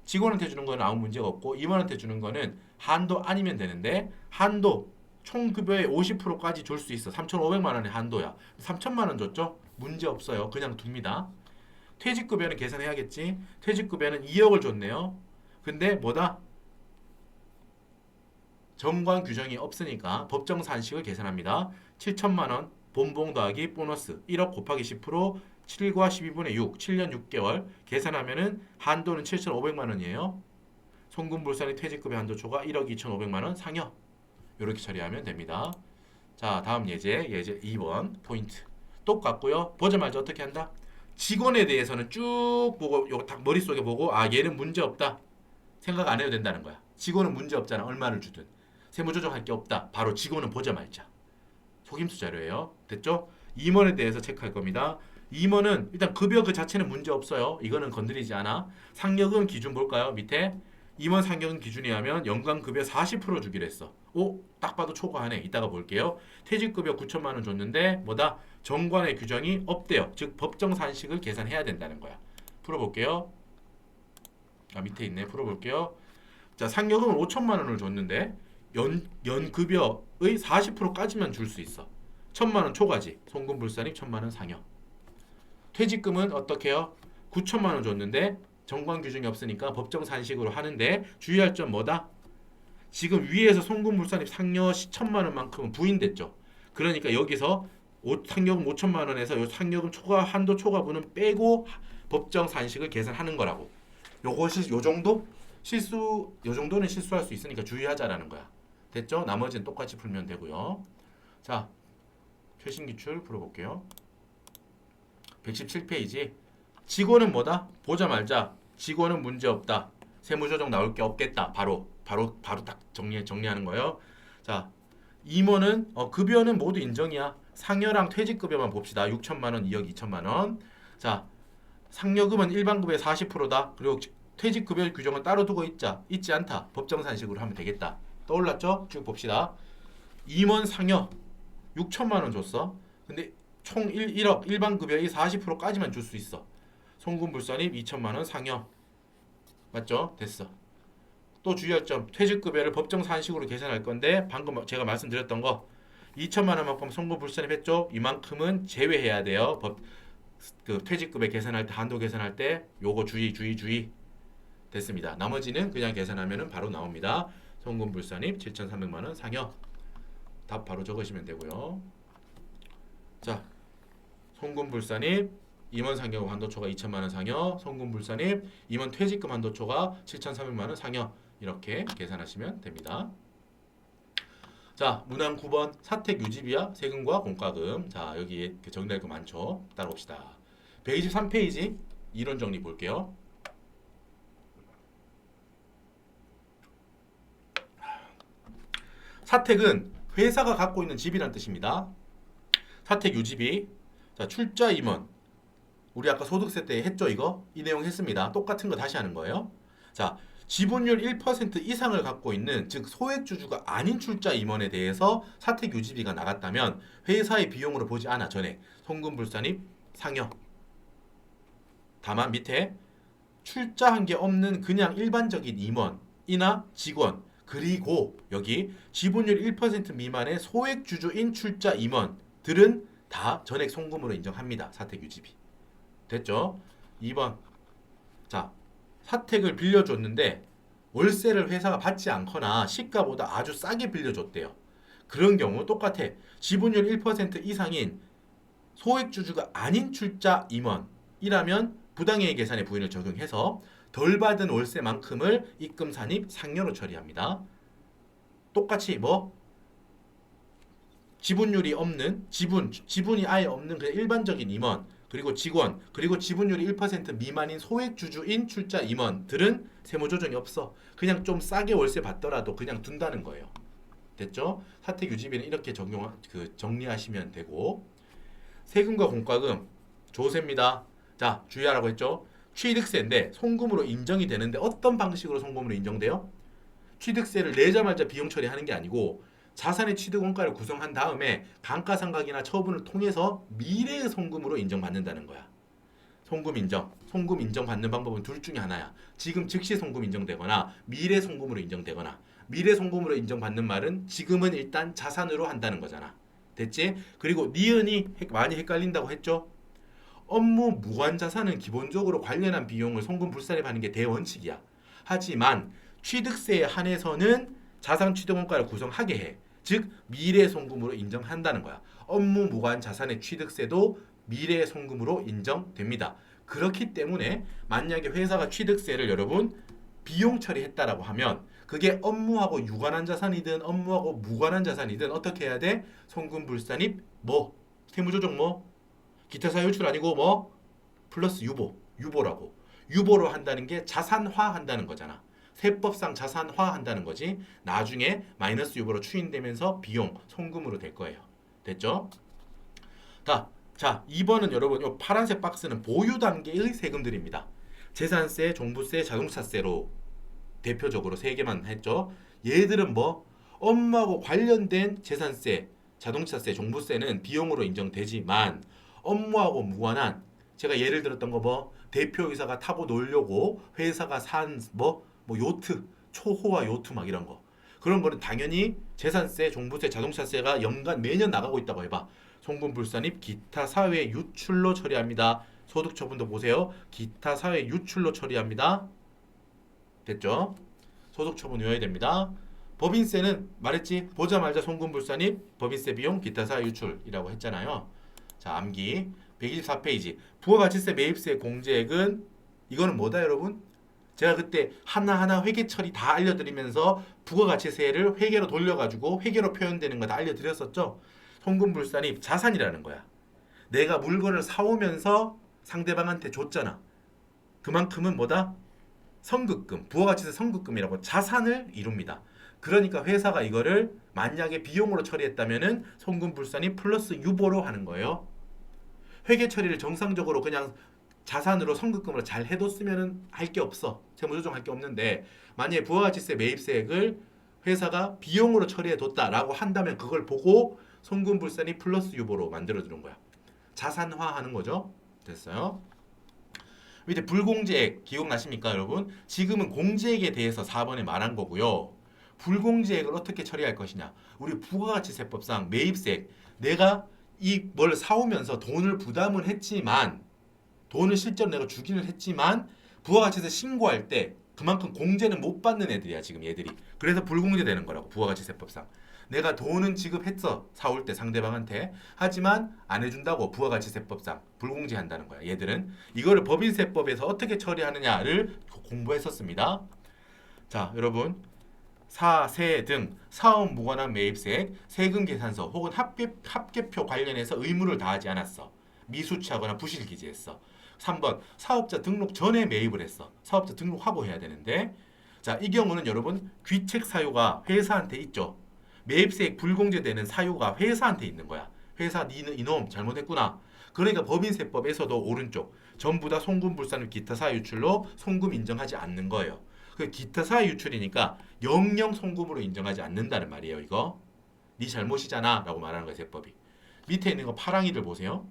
직원한테 주는 거는 아무 문제가 없고 임원한테 주는 거는 한도 아니면 되는데 한도 총 급여의 50%까지 줄 수 있어. 3,500만 원의 한도야. 3천만 원 줬죠? 문제 없어요. 그냥 둡니다. 퇴직급여는 계산해야겠지. 퇴직급여는 2억을 줬네요. 근데 뭐다? 정관 규정이 없으니까 법정 산식을 계산합니다. 7천만 원 본봉 더하기 보너스 1억 곱하기 10% 7과 12분의 6, 7년 6개월 계산하면은 한도는 7,500만 원이에요. 송금불산의 퇴직급여 한도초과 1억 2,500만 원 상여. 이렇게 처리하면 됩니다. 자, 다음 예제 2번 포인트. 똑같고요. 보자마자 어떻게 한다? 직원에 대해서는 쭉 보고 요거 딱 머릿속에 보고 아 얘는 문제 없다. 생각 안 해도 된다는 거야. 직원은 문제 없잖아. 얼마를 주든. 세무조정할 게 없다. 바로 직원은 보자 말자. 속임수 자료예요. 됐죠? 임원에 대해서 체크할 겁니다. 임원은 일단 급여 그 자체는 문제 없어요. 이거는 건드리지 않아. 상여금 기준 볼까요? 밑에 임원 상여금 기준이 하면 연간 급여 40% 주기로 했어. 오, 딱 봐도 초과하네. 이따가 볼게요. 퇴직급여 9천만 원 줬는데 뭐다? 정관의 규정이 없대요. 즉 법정 산식을 계산해야 된다는 거야. 풀어볼게요. 아, 밑에 있네. 풀어볼게요. 자, 상여금은 5천만 원을 줬는데 연급여의 40%까지만 줄 수 있어. 1천만 원 초과지. 송금불산입 1천만 원 상여. 퇴직금은 어떻게 해요? 9천만 원 줬는데 정관 규정이 없으니까 법정 산식으로 하는데 주의할 점 뭐다? 지금 위에서 송금불산입 상여 1천만 원만큼은 부인됐죠. 그러니까 여기서 상여금 5천만 원에서 요 상여금 초과 한도 초과분은 빼고 법정 산식을 계산하는 거라고. 요것이 요 정도 요 정도는 실수할 수 있으니까 주의하자라는 거야. 됐죠? 나머지는 똑같이 풀면 되고요. 자, 최신 기출 풀어볼게요. 117페이지. 직원은 뭐다? 보자 말자. 직원은 문제 없다. 세무조정 나올 게 없겠다. 바로 딱 정리하는 거예요. 자, 임원은 급여는 모두 인정이야. 상여랑 퇴직급여만 봅시다. 6천만 원, 2억 2천만 원. 자, 상여금은 일반급여의 40%다. 그리고 퇴직급여 규정은 따로 두고 있지 않다. 법정산식으로 하면 되겠다. 떠올랐죠? 쭉 봅시다. 임원 상여 6천만 원 줬어. 근데 총 1억 일반급여의 40%까지만 줄 수 있어. 송금불산입 2천만 원 상여. 맞죠? 됐어. 또 주의할 점, 퇴직급여를 법정산식으로 계산할 건데 방금 제가 말씀드렸던 거 2천만 원만큼 송금불산입 했죠? 이만큼은 제외해야 돼요. 그 퇴직급여 계산할 때 한도 계산할 때 요거 주의. 됐습니다. 나머지는 그냥 계산하면 바로 나옵니다. 송금불산입 7,300만 원 상여. 답 바로 적으시면 되고요. 자, 송금불산입 임원 상여금 한도초과 2천만 원 상여, 송금불산입 임원 퇴직금 한도초과 7,300만 원 상여. 이렇게 계산하시면 됩니다. 자, 문항 9번 사택 유지비와 세금과 공과금. 자, 여기 정리할 거 많죠. 따라봅시다. 123페이지 이론 정리 볼게요. 사택은 회사가 갖고 있는 집이란 뜻입니다. 사택 유지비. 자, 출자 임원. 우리 아까 소득세 때 했죠, 이거? 이 내용 했습니다. 똑같은 거 다시 하는 거예요. 자, 지분율 1% 이상을 갖고 있는, 즉 소액주주가 아닌 출자 임원에 대해서 사택 유지비가 나갔다면 회사의 비용으로 보지 않아. 전에 송금불산입 상여. 다만 밑에 출자한 게 없는 그냥 일반적인 임원이나 직원, 그리고 여기 지분율 1% 미만의 소액주주인 출자 임원들은 다 전액 송금으로 인정합니다. 사택 유지비. 됐죠? 2번. 자, 사택을 빌려줬는데 월세를 회사가 받지 않거나 시가보다 아주 싸게 빌려줬대요. 그런 경우 똑같아. 지분율 1% 이상인 소액주주가 아닌 출자 임원이라면 부당해의 계산의 부인을 적용해서 덜 받은 월세만큼을 입금 산입 상여로 처리합니다. 똑같이 지분율이 없는 지분이 아예 없는 그냥 일반적인 임원, 그리고 직원, 그리고 지분율이 1% 미만인 소액주주인 출자 임원들은 세무조정이 없어. 그냥 좀 싸게 월세 받더라도 그냥 둔다는 거예요. 됐죠? 사택 유지비는 이렇게 정리하시면 되고, 세금과 공과금 조세입니다. 자, 주의하라고 했죠? 취득세인데 송금으로 인정이 되는데 어떤 방식으로 송금으로 인정돼요? 취득세를 내자마자 비용 처리하는 게 아니고 자산의 취득 원가를 구성한 다음에 감가상각이나 처분을 통해서 미래의 송금으로 인정받는다는 거야. 송금 인정받는 방법은 둘 중에 하나야. 지금 즉시 송금 인정되거나 미래 송금으로 인정되거나. 미래 송금으로 인정받는 말은 지금은 일단 자산으로 한다는 거잖아. 됐지? 그리고 니은이 많이 헷갈린다고 했죠? 업무 무관 자산은 기본적으로 관련한 비용을 송금 불산입하는 게 대원칙이야. 하지만 취득세에 한해서는 자산 취득 원가를 구성하게 해. 즉 미래 송금으로 인정한다는 거야. 업무 무관 자산의 취득세도 미래의 송금으로 인정됩니다. 그렇기 때문에 만약에 회사가 취득세를 여러분 비용 처리했다라고 하면 그게 업무하고 유관한 자산이든 업무하고 무관한 자산이든 어떻게 해야 돼? 송금불산입 뭐? 세무조정 뭐? 기타 사유 유출 아니고 뭐? 플러스 유보라고. 유보로 한다는 게 자산화 한다는 거잖아. 세법상 자산화 한다는 거지. 나중에 마이너스 유보로 추인되면서 비용, 송금으로 될 거예요. 됐죠? 자, 2번은 여러분 이 파란색 박스는 보유 단계의 세금들입니다. 재산세, 종부세, 자동차세로 대표적으로 세 개만 했죠. 얘들은 뭐 업무하고 관련된 재산세, 자동차세, 종부세는 비용으로 인정되지만 업무하고 무관한 제가 예를 들었던 거 뭐 대표이사가 타고 놀려고 회사가 산 뭐 요트, 초호화 요트 막 이런 거 그런 거는 당연히 재산세, 종부세, 자동차세가 연간 매년 나가고 있다고 해봐. 송금불산입 기타 사회 유출로 처리합니다. 소득처분도 보세요. 기타 사회 유출로 처리합니다. 됐죠? 소득처분 외워야 됩니다. 법인세는 말했지. 보자마자 송금불산입 법인세 비용 기타 사회 유출이라고 했잖아요. 자, 암기 124페이지 부가가치세 매입세 공제액은 이거는 뭐다 여러분? 제가 그때 하나하나 회계 처리 다 알려드리면서 부가가치세를 회계로 돌려가지고 회계로 표현되는 거 다 알려드렸었죠. 송금불산입 자산이라는 거야. 내가 물건을 사오면서 상대방한테 줬잖아. 그만큼은 뭐다? 선급금, 부가가치세 선급금이라고 자산을 이룹니다. 그러니까 회사가 이거를 만약에 비용으로 처리했다면은 송금불산입 플러스 유보로 하는 거예요. 회계 처리를 정상적으로 그냥 자산으로 선급금으로 잘 해뒀으면 할 게 없어. 세무조정할 게 없는데 만약에 부가가치세 매입세액을 회사가 비용으로 처리해뒀다라고 한다면 그걸 보고 송금불산입 플러스 유보로 만들어주는 거야. 자산화하는 거죠. 됐어요? 밑에 불공제액 기억나십니까 여러분? 지금은 공제액에 대해서 4번에 말한 거고요. 불공제액을 어떻게 처리할 것이냐. 우리 부가가치세법상 매입세액 내가 이 뭘 사오면서 돈을 부담을 했지만 돈을 실제로 내가 주기는 했지만 부가가치세 신고할 때 그만큼 공제는 못 받는 애들이야 지금 얘들이. 그래서 불공제 되는 거라고 부가가치세법상. 내가 돈은 지급했어 사올 때 상대방한테. 하지만 안 해준다고 부가가치세법상 불공제한다는 거야. 얘들은 이거를 법인세법에서 어떻게 처리하느냐를 공부했었습니다. 자 여러분 사세 등 사업 무관한 매입세액, 세금 계산서 혹은 합계표 관련해서 의무를 다하지 않았어. 미수치하거나 부실기재했어. 3번 사업자 등록 전에 매입을 했어. 사업자 등록하고 해야 되는데 자, 이 경우는 여러분 귀책 사유가 회사한테 있죠. 매입세액 불공제되는 사유가 회사한테 있는 거야. 회사 이놈 잘못했구나. 그러니까 법인세법에서도 오른쪽 전부 다 송금불산입 기타 사유 유출로 송금 인정하지 않는 거예요. 그 기타 사유 유출이니까 영영 송금으로 인정하지 않는다는 말이에요. 이거 네 잘못이잖아 라고 말하는 거예요. 세법이. 밑에 있는 거 파랑이들 보세요.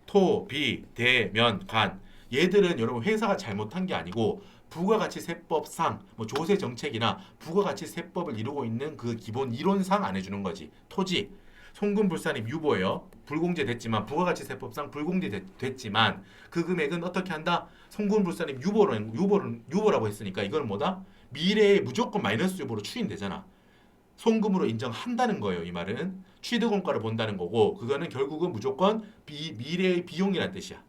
토, 비, 대, 면, 간 얘들은 여러분 회사가 잘못한 게 아니고 부가가치세법상 뭐 조세 정책이나 부가가치세법을 이루고 있는 그 기본 이론상 안 해주는 거지. 토지, 송금불산입 유보예요. 불공제됐지만 부가가치세법상 불공제됐지만 그 금액은 어떻게 한다? 송금불산입 유보라고 했으니까 이거는 뭐다? 미래에 무조건 마이너스 유보로 추인되잖아. 송금으로 인정한다는 거예요. 이 말은 취득원가를 본다는 거고 그거는 결국은 무조건 미래의 비용이란 뜻이야.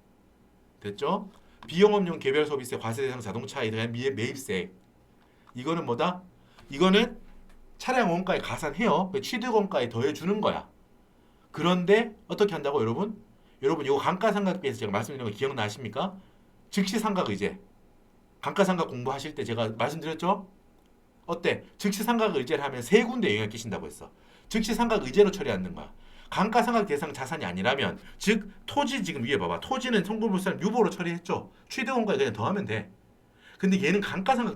됐죠? 비용업용 개별소비세, 과세대상 자동차에 대한 매입세 이거는 뭐다? 이거는 차량 원가에 가산해요. 취득원가에 더해주는 거야. 그런데 어떻게 한다고 여러분? 여러분 이거 감가상각비에서 제가 말씀드린 거 기억나십니까? 즉시상각의제 감가상각 공부하실 때 제가 말씀드렸죠? 어때? 즉시상각의제를 하면 세 군데 영향을 끼친다고 했어. 즉시상각의제로 처리하는 거야. 감가상각 대상 자산이 아니라면 즉 토지 지금 위에 봐봐. 토지는 송금불산 유보로 처리했죠. 취득원가에 그냥 더하면 돼. 근데 얘는 감가상각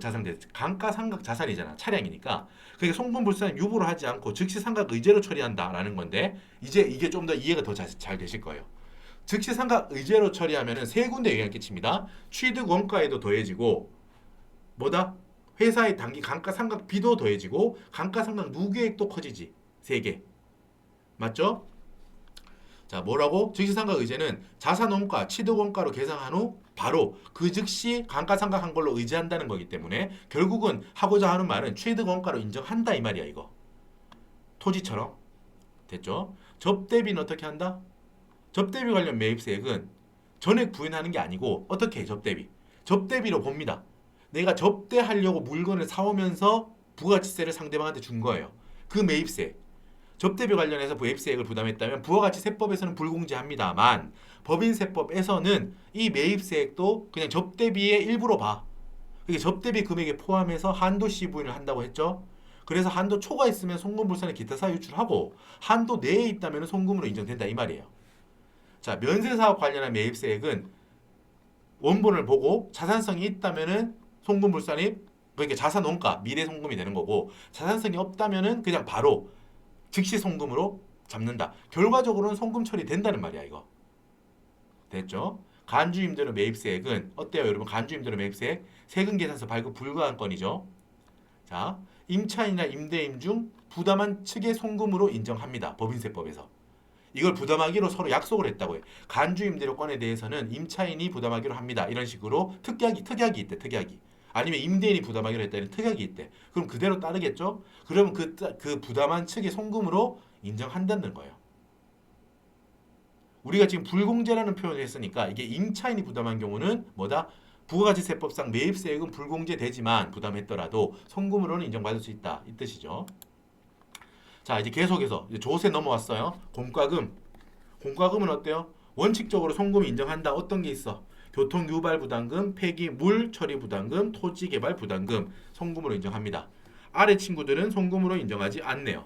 자산이잖아. 차량이니까. 그러니까 송금불산 유보로 하지 않고 즉시상각의제로 처리한다라는 건데 이제 이게 좀 더 이해가 더 잘 되실 거예요. 즉시상각의제로 처리하면은 세 군데 영향을 끼칩니다. 취득원가에도 더해지고 뭐다? 회사의 단기 감가상각비도 더해지고 감가상각 누계액도 커지지. 세 개. 맞죠? 자, 뭐라고? 즉시상각의제는 자산원가, 취득원가로 계산한 후 바로 그 즉시 감가상각한 걸로 의제한다는 거기 때문에 결국은 하고자 하는 말은 취득원가로 인정한다 이 말이야 이거. 토지처럼. 됐죠? 접대비는 어떻게 한다? 접대비 관련 매입세액은 전액 부인하는 게 아니고 어떻게 해? 접대비로 봅니다. 내가 접대하려고 물건을 사오면서 부가가치세를 상대방한테 준 거예요. 그 매입세. 접대비 관련해서 매입세액을 부담했다면 부가가치세법에서는 불공제합니다만 법인세법에서는 이 매입세액도 그냥 접대비의 일부로 봐. 이게 접대비 금액에 포함해서 한도 시부인을 한다고 했죠. 그래서 한도 초과 있으면 송금불산의 기타 사유 유출하고 한도 내에 있다면 송금으로 인정된다 이 말이에요. 자, 면세사업 관련한 매입세액은 원본을 보고 자산성이 있다면은 송금불산입 그러니까 자산 원가 미래 송금이 되는 거고 자산성이 없다면은 그냥 바로 즉시 송금으로 잡는다. 결과적으로는 송금 처리된다는 말이야 이거. 됐죠? 간주임대료 매입세액은 어때요 여러분? 간주임대료 매입세액 세금 계산서 발급 불가한 건이죠. 자, 임차인이나 임대인 중 부담한 측의 송금으로 인정합니다. 법인세법에서. 이걸 부담하기로 서로 약속을 했다고 해요. 간주임대료권에 대해서는 임차인이 부담하기로 합니다. 이런 식으로 특약이 있대. 특약이. 아니면 임대인이 부담하기로 했다는 특약이 있대. 그럼 그대로 따르겠죠? 그러면 그 부담한 측의 송금으로 인정한다는 거예요. 우리가 지금 불공제라는 표현을 했으니까 이게 임차인이 부담한 경우는 뭐다? 부가가치세법상 매입세액은 불공제되지만 부담했더라도 송금으로는 인정받을 수 있다. 이 뜻이죠. 자, 이제 계속해서 이제 조세 넘어왔어요. 공과금은 어때요? 원칙적으로 송금이 인정한다. 어떤 게 있어? 교통유발부담금, 폐기 물처리부담금, 토지개발부담금 송금으로 인정합니다. 아래 친구들은 송금으로 인정하지 않네요.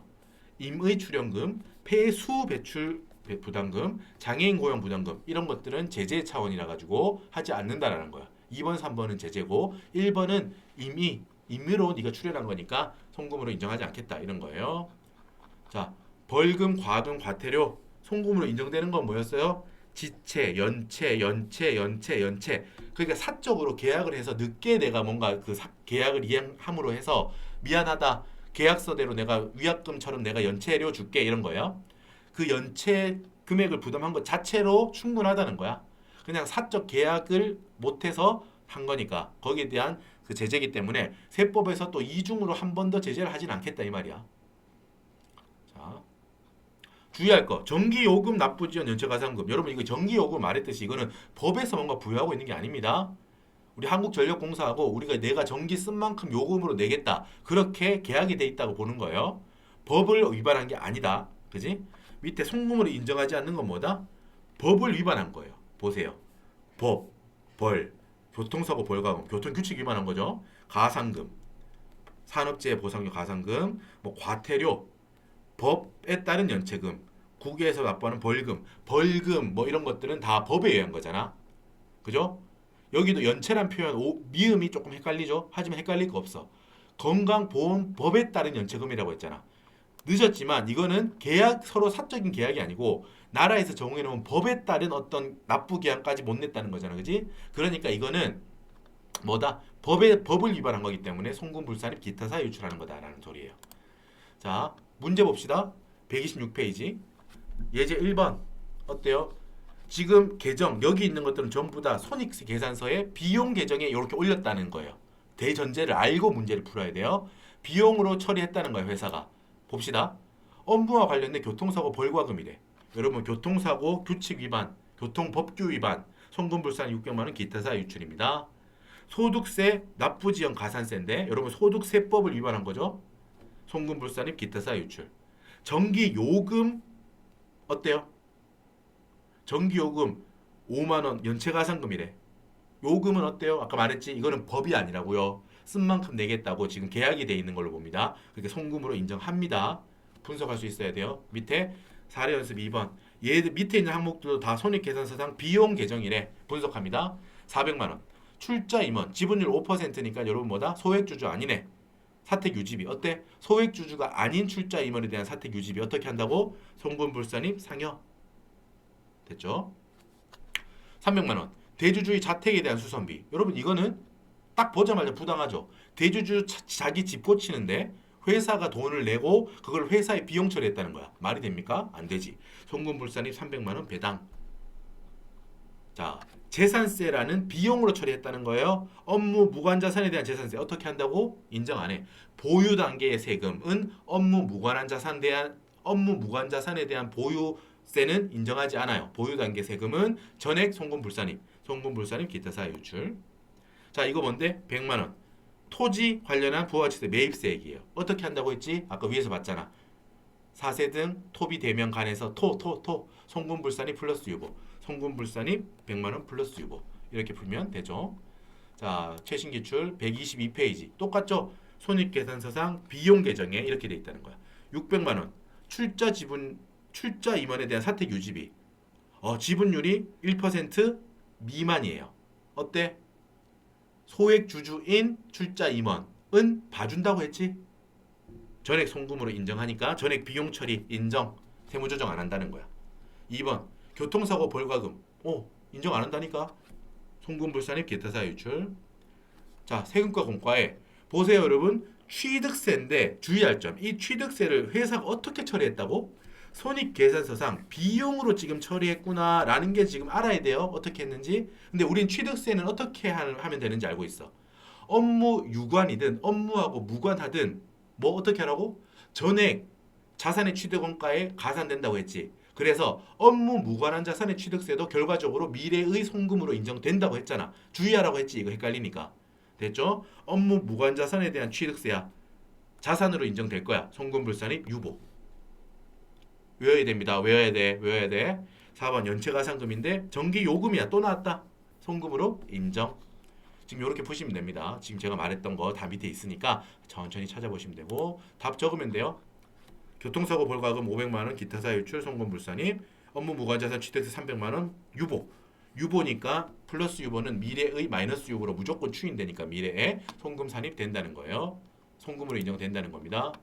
임의 출연금, 폐수 배출 부담금, 장애인 고용 부담금 이런 것들은 제재 차원이라 가지고 하지 않는다라는 거야. 2번, 3번은 제재고 1번은 임의로 네가 출연한 거니까 송금으로 인정하지 않겠다 이런 거예요. 자, 벌금, 과금, 과태료 송금으로 인정되는 건 뭐였어요? 지체, 연체. 그러니까 사적으로 계약을 해서 늦게 내가 뭔가 그 계약을 이행함으로 해서 미안하다. 계약서대로 내가 위약금처럼 내가 연체료 줄게 이런 거예요. 그 연체 금액을 부담한 것 자체로 충분하다는 거야. 그냥 사적 계약을 못해서 한 거니까 거기에 대한 그 제재이기 때문에 세법에서 또 이중으로 한 번 더 제재를 하진 않겠다 이 말이야. 자, 주의할 거 전기요금 납부지원 연체가산금. 여러분 이거 전기요금 말했듯이 이거는 법에서 뭔가 부여하고 있는 게 아닙니다. 우리 한국전력공사하고 우리가 내가 전기 쓴 만큼 요금으로 내겠다 그렇게 계약이 돼 있다고 보는 거예요. 법을 위반한 게 아니다. 그지? 밑에 송금으로 인정하지 않는 건 뭐다? 법을 위반한 거예요. 보세요. 법, 벌, 교통사고 벌과금, 교통규칙 위반한 거죠. 가산금, 산업재해 보상료 가산금, 뭐 과태료, 법에 따른 연체금, 국외에서 납부하는 벌금 뭐 이런 것들은 다 법에 의한 거잖아. 그죠? 여기도 연체란 표현 미음이 조금 헷갈리죠. 하지만 헷갈릴 거 없어. 건강보험법에 따른 연체금이라고 했잖아. 늦었지만 이거는 계약 서로 사적인 계약이 아니고 나라에서 정해 놓은 법에 따른 어떤 납부 기한까지 못 냈다는 거잖아. 그지? 그러니까 이거는 뭐다? 법을 위반한 거기 때문에 송금불산입 기타 사유 유출하는 거다라는 소리예요. 자, 문제 봅시다. 126페이지. 예제 1번. 어때요? 지금 계정 여기 있는 것들은 전부 다 손익계산서에 비용 계정에 이렇게 올렸다는 거예요. 대전제를 알고 문제를 풀어야 돼요. 비용으로 처리했다는 거예요, 회사가. 봅시다. 업무와 관련된 교통사고 벌과금이래. 여러분 교통사고 규칙 위반, 교통법규 위반, 송금불산 600만 원 기타사 유출입니다. 소득세 납부지연 가산세인데 여러분 소득세법을 위반한 거죠. 송금불산입 기타사 유출. 전기요금 어때요? 전기요금 5만 원 연체가산금이래. 요금은 어때요? 아까 말했지 이거는 법이 아니라고요. 쓴 만큼 내겠다고 지금 계약이 돼 있는 걸로 봅니다. 그렇게 송금으로 인정합니다. 분석할 수 있어야 돼요. 밑에 사례 연습 2번. 얘 밑에 있는 항목들도 다 손익계산서상 비용 계정이래. 분석합니다. 400만 원. 출자 임원 지분율 5%니까 여러분 뭐다? 소액주주 아니네. 사택 유지비 어때? 소액주주가 아닌 출자 임원에 대한 사택 유지비 어떻게 한다고? 송금불산입 상여. 됐죠? 300만 원. 대주주의 자택에 대한 수선비. 여러분 이거는 딱 보자마자 부당하죠. 대주주 자기 집 고치는데 회사가 돈을 내고 그걸 회사에 비용 처리했다는 거야. 말이 됩니까? 안 되지. 송금불산입 300만 원 배당. 자, 재산세라는 비용으로 처리했다는 거예요. 업무 무관자산에 대한 재산세 어떻게 한다고? 인정 안 해. 보유 단계의 세금은 업무 무관한 자산에 대한 업무 무관 자산에 대한 보유세는 인정하지 않아요. 보유 단계 세금은 전액 송금불산입, 송금불산입 기타 사유 유출. 자, 이거 뭔데? 100만 원. 토지 관련한 부가가치세 매입세액이에요. 어떻게 한다고 했지? 아까 위에서 봤잖아. 사세 등 토비 대명 간에서 송금불산입 플러스 유보. 송금불산입 100만 원 플러스 유보. 이렇게 풀면 되죠. 자, 최신 기출 122페이지. 똑같죠? 손익계산서상 비용 계정에 이렇게 돼 있다는 거야. 600만 원. 출자 임원에 대한 사택 유지비. 지분율이 1% 미만이에요. 어때? 소액 주주인 출자 임원은 봐준다고 했지? 전액 송금으로 인정하니까 전액 비용 처리 인정. 세무조정 안 한다는 거야. 2번 교통사고 벌과금. 인정 안 한다니까. 송금불산입 기타사 유출. 자, 세금과 공과에 보세요 여러분. 취득세인데 주의할 점. 이 취득세를 회사가 어떻게 처리했다고? 손익계산서상 비용으로 지금 처리했구나 라는 게 지금 알아야 돼요. 어떻게 했는지. 근데 우린 취득세는 어떻게 하면 되는지 알고 있어. 업무 유관이든 업무하고 무관하든 뭐 어떻게 하라고? 전액 자산의 취득원가에 가산된다고 했지. 그래서 업무 무관한 자산의 취득세도 결과적으로 미래의 송금으로 인정된다고 했잖아. 주의하라고 했지. 이거 헷갈리니까. 됐죠? 업무 무관 자산에 대한 취득세야. 자산으로 인정될 거야. 송금불산입 유보. 외워야 됩니다. 외워야 돼. 4번 연체가산금인데 전기요금이야. 또 나왔다. 송금으로 인정. 지금 이렇게 푸시면 됩니다. 지금 제가 말했던 거 다 밑에 있으니까 천천히 찾아보시면 되고 답 적으면 돼요. 교통사고 벌과금 500만 원, 기타사 유출, 송금불산입, 업무 무관자산 취득세 300만 원, 유보. 유보니까 플러스 유보는 미래의 마이너스 유보로 무조건 추인되니까 미래에 송금 산입된다는 거예요. 송금으로 인정된다는 겁니다.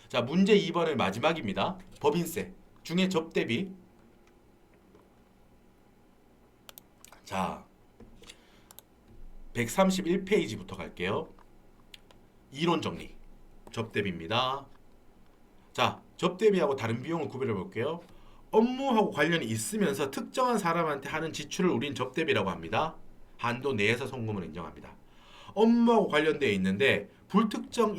자, 문제 2번의 마지막입니다. 법인세 중에 접대비. 자, 131페이지부터 갈게요. 이론 정리. 접대비입니다. 자, 접대비하고 다른 비용을 구별해 볼게요. 업무하고 관련이 있으면서 특정한 사람한테 하는 지출을 우린 접대비라고 합니다. 한도 내에서 송금을 인정합니다. 업무하고 관련되어 있는데 불특정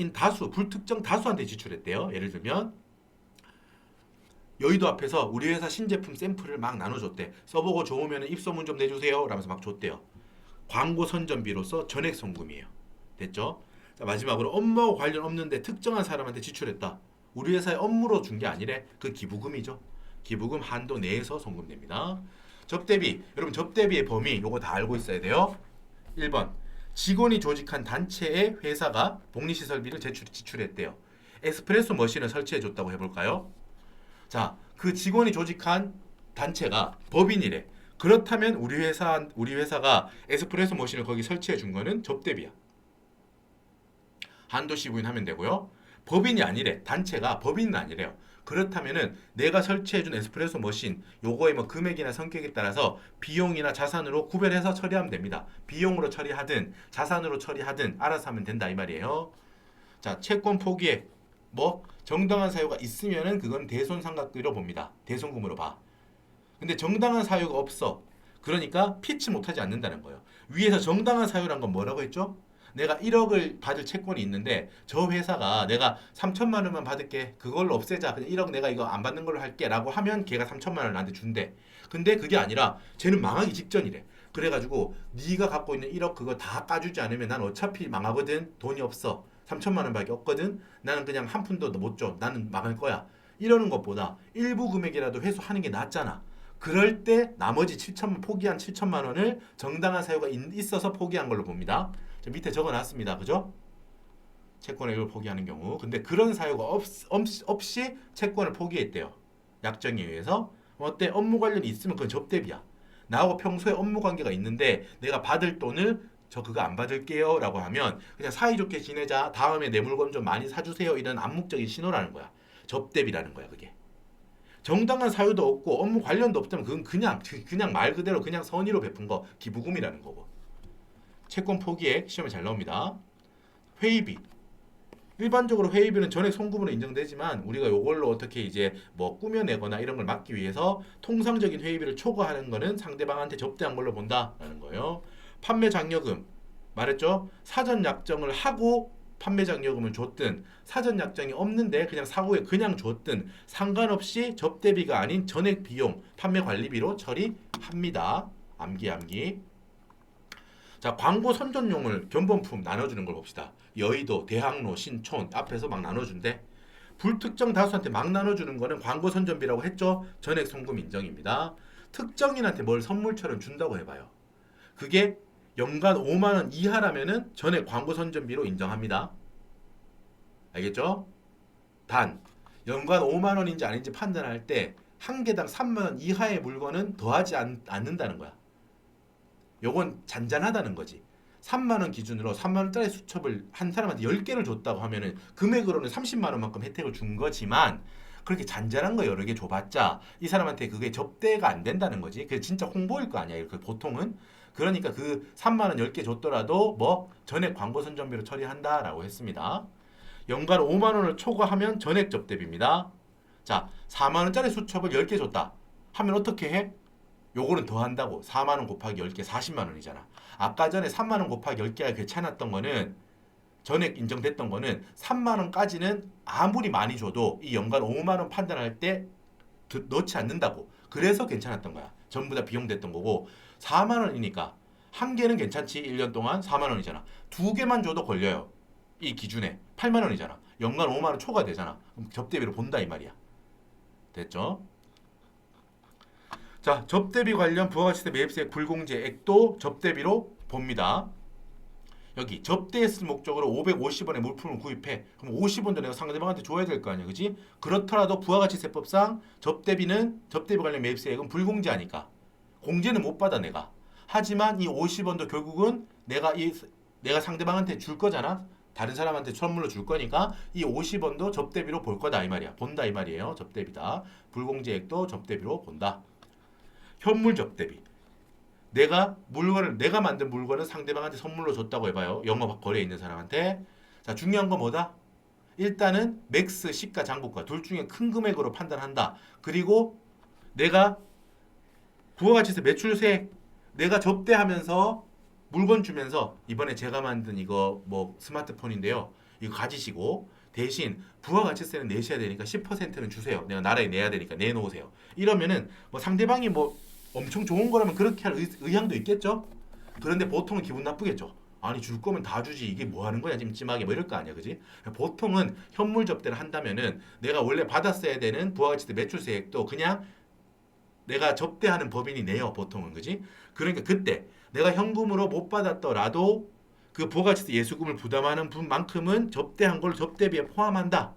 다수한테 지출했대요. 예를 들면 여의도 앞에서 우리 회사 신제품 샘플을 막 나눠줬대. 써보고 좋으면 입소문 좀 내주세요 라면서 막 줬대요. 광고 선전비로서 전액 송금이에요. 됐죠? 자, 마지막으로 업무하고 관련 없는데 특정한 사람한테 지출했다. 우리 회사의 업무로 준 게 아니래. 그 기부금이죠. 기부금 한도 내에서 송금됩니다. 접대비. 여러분 접대비의 범위 요거 다 알고 있어야 돼요. 1번 직원이 조직한 단체의 회사가 복리시설비를 지출했대요. 에스프레소 머신을 설치해줬다고 해볼까요? 자, 그 직원이 조직한 단체가 법인이래. 그렇다면 우리 회사가 에스프레소 머신을 거기 설치해 준 거는 접대비야. 한도시 부인하면 되고요. 법인이 아니래. 단체가 법인은 아니래요. 그렇다면은 내가 설치해준 에스프레소 머신 요거의 뭐 금액이나 성격에 따라서 비용이나 자산으로 구별해서 처리하면 됩니다. 비용으로 처리하든 자산으로 처리하든 알아서 하면 된다 이 말이에요. 자, 채권 포기에 뭐 정당한 사유가 있으면은 그건 대손상각비로 봅니다. 대손금으로 봐. 근데 정당한 사유가 없어. 그러니까 피치 못하지 않는다는 거예요. 위에서 정당한 사유란 건 뭐라고 했죠? 내가 1억을 받을 채권이 있는데 저 회사가 내가 3천만 원만 받을게. 그걸로 없애자. 그냥 1억 내가 이거 안 받는 걸로 할게. 라고 하면 걔가 3천만 원을 나한테 준대. 근데 그게 아니라 쟤는 망하기 직전이래. 그래가지고 네가 갖고 있는 1억 그거 다 까주지 않으면 난 어차피 망하거든. 돈이 없어. 3천만 원밖에 없거든. 나는 그냥 한 푼도 못 줘. 나는 망할 거야. 이러는 것보다 일부 금액이라도 회수하는 게 낫잖아. 그럴 때 나머지 포기한 7천만 원을 정당한 사유가 있어서 포기한 걸로 봅니다. 밑에 적어놨습니다. 그죠? 채권의 일부 포기하는 경우. 근데 그런 사유가 없이 채권을 포기했대요. 약정에 의해서. 어때? 업무 관련이 있으면 그건 접대비야. 나하고 평소에 업무 관계가 있는데 내가 받을 돈을 저 그거 안 받을게요 라고 하면 그냥 사이좋게 지내자. 다음에 내 물건 좀 많이 사주세요. 이런 암묵적인 신호라는 거야. 접대비라는 거야. 그게. 정당한 사유도 없고 업무 관련도 없다면 그건 그냥 말 그대로 그냥 선의로 베푼 거 기부금이라는 거고. 채권 포기액 시험에 잘 나옵니다. 회의비. 일반적으로 회의비는 전액 송금으로 인정되지만 우리가 이걸로 어떻게 이제 뭐 꾸며내거나 이런 걸 막기 위해서 통상적인 회의비를 초과하는 거는 상대방한테 접대한 걸로 본다라는 거예요. 판매 장려금 말했죠. 사전 약정을 하고 판매장 요금을 줬든 사전 약정이 없는데 그냥 사고에 그냥 줬든 상관없이 접대비가 아닌 전액 비용 판매 관리비로 처리합니다. 암기. 자, 광고 선전용을 견본품 나눠주는 걸 봅시다. 여의도, 대학로, 신촌 앞에서 막 나눠준대. 불특정 다수한테 막 나눠주는 거는 광고 선전비라고 했죠. 전액 송금 인정입니다. 특정인한테 뭘 선물처럼 준다고 해봐요. 그게 연간 5만 원 이하라면은 전액 광고 선전비로 인정합니다. 알겠죠? 단 연간 5만 원인지 아닌지 판단할 때 한 개당 3만 원 이하의 물건은 더하지 않는다는 거야. 요건 잔잔하다는 거지. 3만 원 기준으로 3만 원짜리 수첩을 한 사람한테 10개를 줬다고 하면은 금액으로는 30만 원만큼 혜택을 준 거지만 그렇게 잔잔한 거 여러 개 줘봤자 이 사람한테 그게 접대가 안 된다는 거지. 그게 진짜 홍보일 거 아니야. 이렇게 보통은. 그러니까 그 3만 원 10개 줬더라도 뭐 전액 광고 선전비로 처리한다라고 했습니다. 연간 5만 원을 초과하면 전액 접대비입니다. 자, 4만 원짜리 수첩을 10개 줬다 하면 어떻게 해? 요거는 더 한다고. 4만 원 곱하기 10개 40만 원이잖아. 아까 전에 3만 원 곱하기 10개가 괜찮았던 거는 전액 인정됐던 거는 3만 원까지는 아무리 많이 줘도 이 연간 5만 원 판단할 때 넣지 않는다고. 그래서 괜찮았던 거야. 전부 다 비용됐던 거고 4만 원이니까 한 개는 괜찮지. 1년 동안 4만 원이잖아. 두 개만 줘도 걸려요. 이 기준에 8만 원이잖아. 연간 5만 원 초과되잖아. 그럼 접대비로 본다 이 말이야. 됐죠? 자, 접대비 관련 부가가치세 매입세 불공제액도 접대비로 봅니다. 여기 접대했을 목적으로 550원의 물품을 구입해. 그럼 50원도 내가 상대방한테 줘야 될 거 아니야. 그지? 그렇더라도 부가가치세법상 접대비 관련 매입세액은 불공제하니까 공제는 못 받아 내가. 하지만 이 50원도 결국은 내가 상대방한테 줄 거잖아. 다른 사람한테 선물로 줄 거니까 이 50원도 접대비로 볼 거다 이 말이야. 본다 이 말이에요. 접대비다. 불공제액도 접대비로 본다. 현물 접대비. 내가 만든 물건을 상대방한테 선물로 줬다고 해봐요. 영업 거래에 있는 사람한테. 자, 중요한 건 뭐다? 일단은 맥스, 시가, 장부가 둘 중에 큰 금액으로 판단한다. 그리고 내가 부가가치세 매출세 내가 접대하면서 물건 주면서 이번에 제가 만든 이거 뭐 스마트폰인데요. 이거 가지시고 대신 부가가치세는 내셔야 되니까 10%는 주세요. 내가 나라에 내야 되니까 내놓으세요. 이러면은 뭐 상대방이 뭐 엄청 좋은 거라면 그렇게 할 의향도 있겠죠. 그런데 보통은 기분 나쁘겠죠. 아니 줄 거면 다 주지 이게 뭐 하는 거야 찜찜하게 뭐 이럴 거 아니야, 그지? 보통은 현물 접대를 한다면은 내가 원래 받았어야 되는 부가가치세 매출세액도 그냥 내가 접대하는 법인이 내요 보통은, 그지? 그러니까 그때 내가 현금으로 못 받았더라도 그 부가가치세 예수금을 부담하는 분만큼은 접대한 걸 접대비에 포함한다.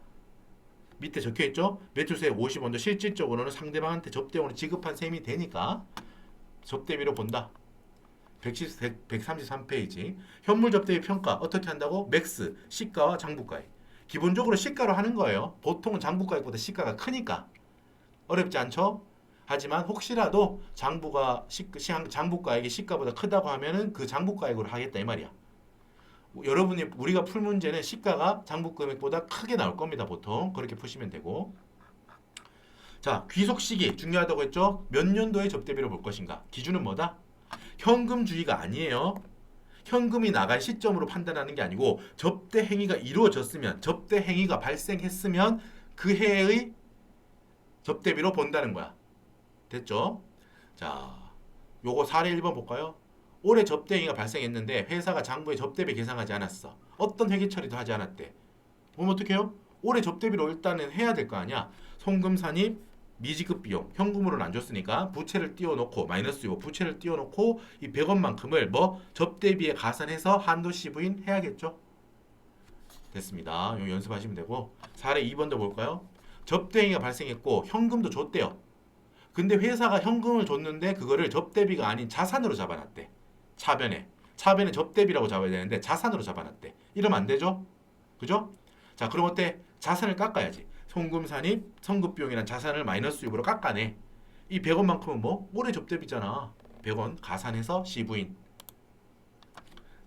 밑에 적혀있죠? 매출세액 50원도 실질적으로는 상대방한테 접대원을 지급한 셈이 되니까 접대비로 본다. 133페이지. 현물 접대비 평가 어떻게 한다고? 맥스, 시가와 장부가액. 기본적으로 시가로 하는 거예요. 보통은 장부가액보다 시가가 크니까. 어렵지 않죠? 하지만 혹시라도 장부가액이 시가보다 크다고 하면은 그 장부가액으로 하겠다 이 말이야. 우리가 풀 문제는 시가가 장부금액보다 크게 나올 겁니다. 보통 그렇게 푸시면 되고. 자, 귀속 시기 중요하다고 했죠. 몇 년도에 접대비로 볼 것인가. 기준은 뭐다? 현금주의가 아니에요. 현금이 나갈 시점으로 판단하는 게 아니고 접대 행위가 이루어졌으면, 접대 행위가 발생했으면 그 해의 접대비로 본다는 거야. 됐죠? 자, 요거 사례 1번 볼까요? 올해 접대 행위가 발생했는데 회사가 장부에 접대비 계상하지 않았어. 어떤 회계 처리도 하지 않았대. 그럼 어떻게 해요? 올해 접대비로 일단은 해야 될 거 아니야. 송금 산입, 미지급 비용, 현금으로는 안 줬으니까 부채를 띄워놓고 마이너스이고 부채를 띄워놓고 이 100원만큼을 뭐 접대비에 가산해서 한도 시부인 해야겠죠. 됐습니다. 요 연습하시면 되고. 사례 2번도 볼까요? 접대 행위가 발생했고 현금도 줬대요. 근데 회사가 현금을 줬는데 그거를 접대비가 아닌 자산으로 잡아놨대. 차변에 접대비라고 잡아야 되는데 자산으로 잡아놨대. 이러면 안 되죠? 그죠? 자, 그럼 어때? 자산을 깎아야지. 송금 산입, 성급비용이란 자산을 마이너스 6으로 깎아내. 이 100원만큼은 뭐? 올해 접대비잖아. 100원 가산해서 시부인.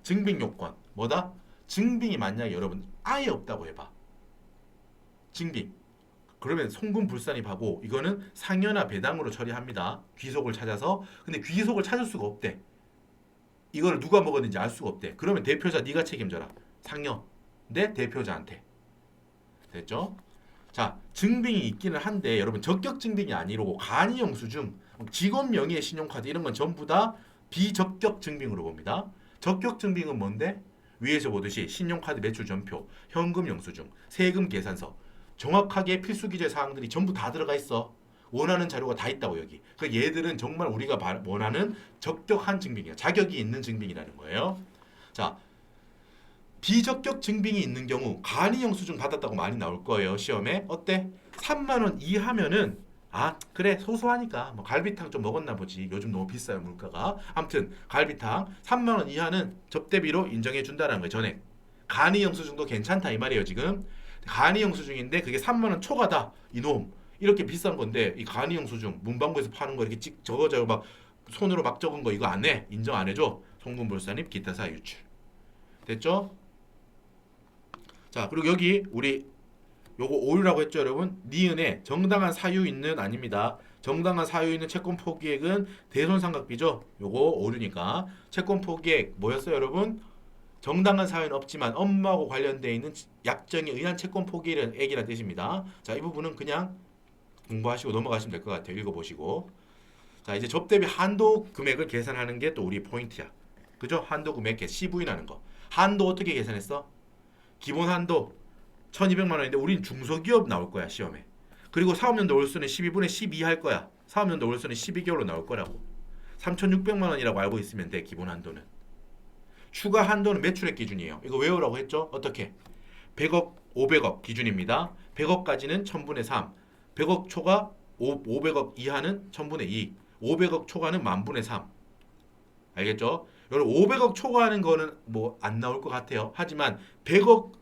증빙 요건. 뭐다? 증빙이 만약에 여러분 아예 없다고 해봐. 증빙. 그러면 송금 불산입하고 이거는 상여나 배당으로 처리합니다. 귀속을 찾아서. 근데 귀속을 찾을 수가 없대. 이걸 누가 먹었는지 알 수가 없대. 그러면 대표자 네가 책임져라. 상여 내 대표자한테. 됐죠? 자, 증빙이 있기는 한데 여러분 적격 증빙이 아니고 간이 영수증, 직원 명의의 신용카드 이런 건 전부 다 비적격 증빙으로 봅니다. 적격 증빙은 뭔데? 위에서 보듯이 신용카드 매출 전표, 현금 영수증, 세금 계산서 정확하게 필수 기재 사항들이 전부 다 들어가 있어. 원하는 자료가 다 있다고 여기. 그 얘들은 정말 우리가 원하는 적격한 증빙이야. 자격이 있는 증빙이라는 거예요. 자, 비적격 증빙이 있는 경우 간이 영수증 받았다고 많이 나올 거예요. 시험에. 어때? 3만 원 이하면은 아 그래 소소하니까 뭐 갈비탕 좀 먹었나 보지. 요즘 너무 비싸요 물가가. 아무튼 갈비탕 3만 원 이하는 접대비로 인정해 준다는 거예요. 전액. 간이 영수증도 괜찮다 이 말이에요. 지금 간이 영수증인데 그게 3만 원 초과다. 이놈 이렇게 비싼 건데 이 간이 영수증 문방구에서 파는 거 이렇게 찍 적어져 막 손으로 막 적은 거 이거 안 해. 인정 안 해줘. 송금불산입 기타 사유 유출. 됐죠? 자 그리고 여기 우리 요거 오류라고 했죠 여러분. 니은에 정당한 사유 있는 아닙니다. 정당한 사유 있는 채권 포기액은 대손상각비죠. 요거 오류니까 채권 포기액 뭐였어요 여러분? 정당한 사유는 없지만 업무하고 관련되어 있는 약정에 의한 채권 포기액이라는 뜻입니다. 자 이 부분은 그냥 공부하시고 넘어가시면 될 것 같아요. 읽어보시고. 자 이제 접대비 한도 금액을 계산하는 게 또 우리 포인트야. 그죠? 한도 금액 CV라는 거. 한도 어떻게 계산했어? 기본 한도 1200만 원인데 우린 중소기업 나올 거야 시험에. 그리고 사업연도 월수는 12분의 12 할 거야. 사업연도 월수는 12개월로 나올 거라고. 3600만 원이라고 알고 있으면 돼. 기본 한도는. 추가 한도는 매출액 기준이에요. 이거 외우라고 했죠? 어떻게? 100억, 500억 기준입니다. 100억까지는 1000분의 3. 100억 초과 500억 이하는 1000분의 2. 500억 초과는 10,000분의 3. 알겠죠? 여러분 500억 초과하는 거는 뭐 안 나올 것 같아요. 하지만 100억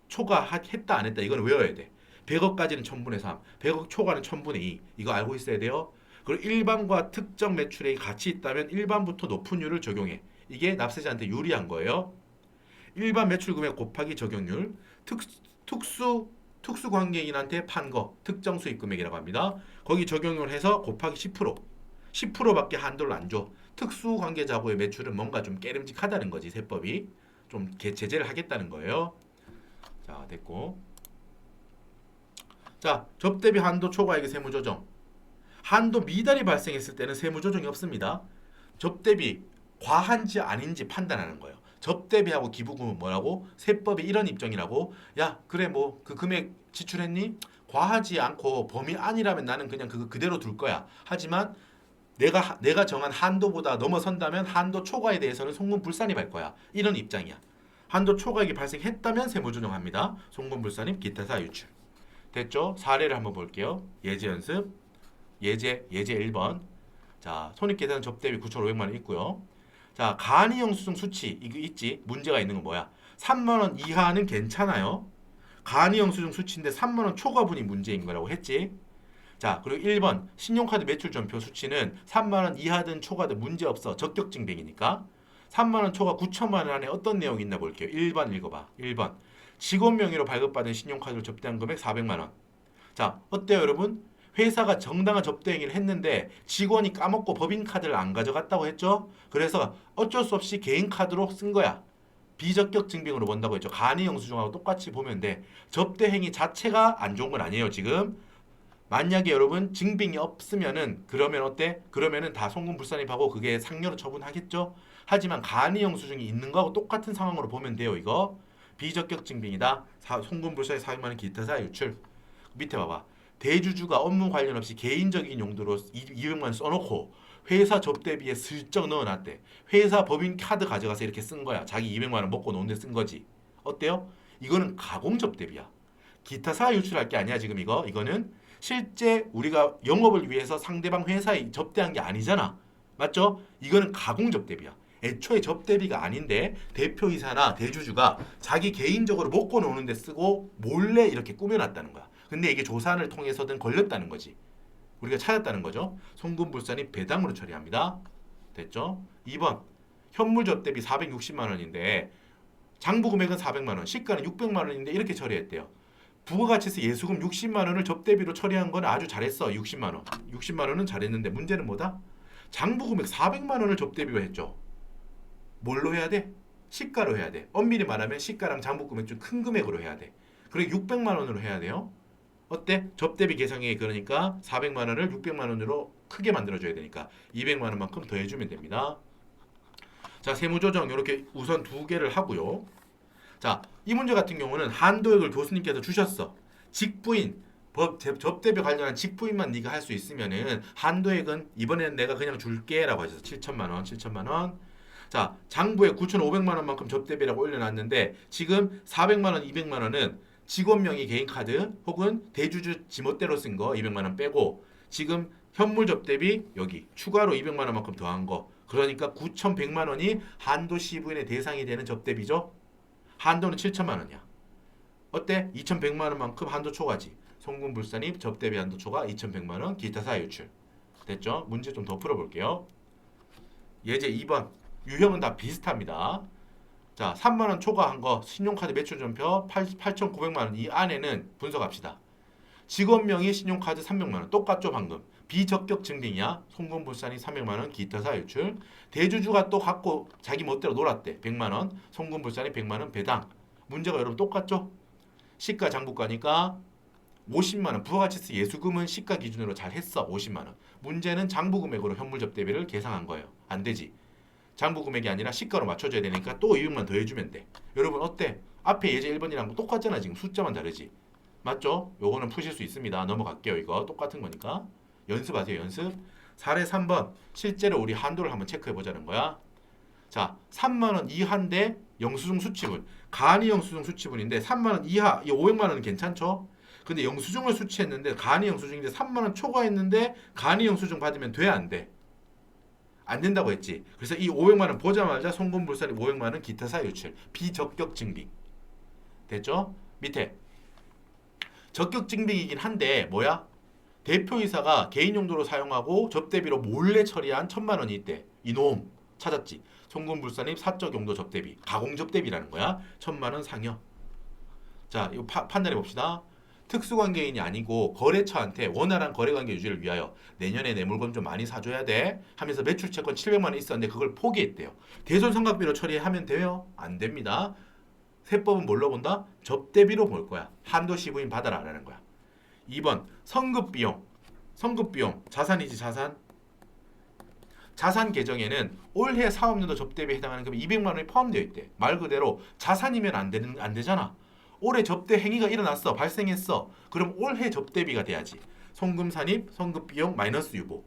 초과했다 안 했다 이거는 외워야 돼. 100억까지는 1000분의 3, 100억 초과는 1000분의 2. 이거 알고 있어야 돼요. 그리고 일반과 특정 매출액이 같이 있다면 일반부터 높은 율을 적용해. 이게 납세자한테 유리한 거예요. 일반 매출 금액 곱하기 적용률, 특수 관계인한테 판 거, 특정 수익 금액이라고 합니다. 거기 적용률 해서 곱하기 10%. 10%밖에 한도를 안 줘. 특수 관계자고의 매출은 뭔가 좀 깨름직하다는 거지. 세법이 좀 제재를 하겠다는 거예요. 자 됐고. 자 접대비 한도 초과액의 세무조정. 한도 미달이 발생했을 때는 세무조정이 없습니다. 접대비 과한지 아닌지 판단하는 거예요. 접대비하고 기부금은 뭐라고? 세법이 이런 입장이라고. 야 그래 뭐 그 금액 지출했니? 과하지 않고 범위 안이라면 나는 그냥 그거 그대로 둘 거야. 하지만 내가 정한 한도보다 넘어선다면 한도 초과에 대해서는 송금불산입할 거야. 이런 입장이야. 한도 초과액이 발생했다면 세무조정합니다. 송금불산입 기타사 유출. 됐죠? 사례를 한번 볼게요. 예제 연습. 예제 1번. 자, 손익계산 접대비 9,500만 원 있고요. 자, 간이 영수증 수치 이거 있지? 문제가 있는 건 뭐야? 3만 원 이하는 괜찮아요. 간이 영수증 수치인데 3만 원 초과분이 문제인 거라고 했지? 자, 그리고 1번 신용카드 매출 전표 수치는 3만 원 이하든 초과든 문제없어. 적격 증빙이니까. 3만 원 초과 9천만 원 안에 어떤 내용이 있나 볼게요. 1번 읽어봐. 1번 직원 명의로 발급받은 신용카드를 접대한 금액 400만 원. 자, 어때요 여러분? 회사가 정당한 접대 행위를 했는데 직원이 까먹고 법인카드를 안 가져갔다고 했죠? 그래서 어쩔 수 없이 개인카드로 쓴 거야. 비적격 증빙으로 본다고 했죠. 간이 영수증하고 똑같이 보면 돼. 접대 행위 자체가 안 좋은 건 아니에요 지금. 만약에 여러분 증빙이 없으면은 그러면 어때? 그러면은 다 송금불산입하고 그게 상여로 처분하겠죠? 하지만 간이 영수증이 있는 거하고 똑같은 상황으로 보면 돼요 이거. 비적격 증빙이다. 송금불산입 400만 원 기타사 유출. 밑에 봐봐. 대주주가 업무 관련 없이 개인적인 용도로 200만 원 써놓고 회사 접대비에 슬쩍 넣어놨대. 회사 법인 카드 가져가서 이렇게 쓴 거야. 자기 200만 원 먹고 노는데 쓴 거지. 어때요? 이거는 가공 접대비야. 기타사 유출할 게 아니야 지금 이거. 이거는 실제 우리가 영업을 위해서 상대방 회사에 접대한 게 아니잖아. 맞죠? 이거는 가공 접대비야. 애초에 접대비가 아닌데 대표이사나 대주주가 자기 개인적으로 먹고 노는데 쓰고 몰래 이렇게 꾸며놨다는 거야. 근데 이게 조사를 통해서든 걸렸다는 거지. 우리가 찾았다는 거죠. 송금불산이 배당으로 처리합니다. 됐죠? 2번 현물 접대비 460만 원인데 장부 금액은 400만 원, 시가는 600만 원인데 이렇게 처리했대요. 부가가치세 예수금 60만 원을 접대비로 처리한 건 아주 잘했어. 60만 원. 60만 원은 잘했는데 문제는 뭐다? 장부 금액 400만 원을 접대비로 했죠. 뭘로 해야 돼? 시가로 해야 돼. 엄밀히 말하면 시가랑 장부 금액 좀 큰 금액으로 해야 돼. 그리고 600만 원으로 해야 돼요. 어때? 접대비 계상액이 그러니까 400만 원을 600만 원으로 크게 만들어줘야 되니까 200만 원만큼 더해주면 됩니다. 자, 세무조정 이렇게 우선 두 개를 하고요. 자, 이 문제 같은 경우는 한도액을 교수님께서 주셨어. 직부인, 접대비 관련한 직부인만 네가 할 수 있으면은 한도액은 이번에는 내가 그냥 줄게라고 하셔서 7천만 원, 7천만 원. 자, 장부에 9,500만 원만큼 접대비라고 올려놨는데 지금 400만 원, 200만 원은 직원 명의 개인 카드 혹은 대주주 지멋대로 쓴 거 200만 원 빼고 지금 현물 접대비 여기 추가로 200만 원만큼 더한 거. 그러니까 9,100만 원이 한도 시부인의 대상이 되는 접대비죠. 한도는 7천만 원이야. 어때? 2,100만 원만큼 한도 초과지. 송금불산입 접대비 한도 초과 2,100만 원 기타 사유 유출. 됐죠? 문제 좀 더 풀어볼게요. 예제 2번. 유형은 다 비슷합니다. 자, 3만 원 초과한 거 신용카드 매출 전표 8,900만 원 이 안에는 분석합시다. 직원명의 신용카드 300만 원 똑같죠 방금. 비적격 증빙이야. 송금불산이 300만 원 기타 사유 유출. 대주주가 또 갖고 자기 멋대로 놀았대. 100만 원. 송금불산이 100만 원 배당. 문제가 여러분 똑같죠? 시가 장부가니까 50만 원. 부가가치세 예수금은 시가 기준으로 잘 했어. 50만 원. 문제는 장부 금액으로 현물 접대비를 계산한 거예요. 안 되지. 장부 금액이 아니라 시가로 맞춰줘야 되니까 또 200만 더 해주면 돼. 여러분 어때? 앞에 예제 1번이랑 똑같잖아. 지금 숫자만 다르지. 맞죠? 요거는 푸실 수 있습니다. 넘어갈게요. 이거 똑같은 거니까. 연습하세요. 연습. 사례 3번. 실제로 우리 한도를 한번 체크해 보자는 거야. 자, 3만 원 이하인데 영수증 수취분. 간이 영수증 수취분인데 3만 원 이하, 이 500만 원은 괜찮죠? 근데 영수증을 수취했는데 간이 영수증인데 3만 원 초과했는데 간이 영수증 받으면 돼, 안 돼? 안 된다고 했지. 그래서 이 500만 원 보자마자 송금불산이 500만 원 기타 사유 유출. 비적격 증빙. 됐죠? 밑에 적격 증빙이긴 한데 뭐야? 대표이사가 개인 용도로 사용하고 접대비로 몰래 처리한 1,000만 원이 있대. 이놈 찾았지. 송금불산입 사적 용도 접대비, 가공 접대비라는 거야. 1,000만 원 상여. 자, 이거 판단해 봅시다. 특수관계인이 아니고 거래처한테 원활한 거래관계 유지를 위하여 내년에 내 물건 좀 많이 사줘야 돼 하면서 매출채권 700만 원 있었는데 그걸 포기했대요. 대손상각비로 처리하면 돼요? 안 됩니다. 세법은 뭘로 본다? 접대비로 볼 거야. 한도 시부인 받아라 라는 거야. 2번 성급비용. 성급비용 자산이지 자산. 자산 계정에는 올해 사업연도 접대비에 해당하는 금액 200만 원이 포함되어 있대. 말 그대로 자산이면 안 되잖아. 올해 접대 행위가 일어났어. 발생했어. 그럼 올해 접대비가 돼야지. 송금산입, 성급비용, 마이너스 유보.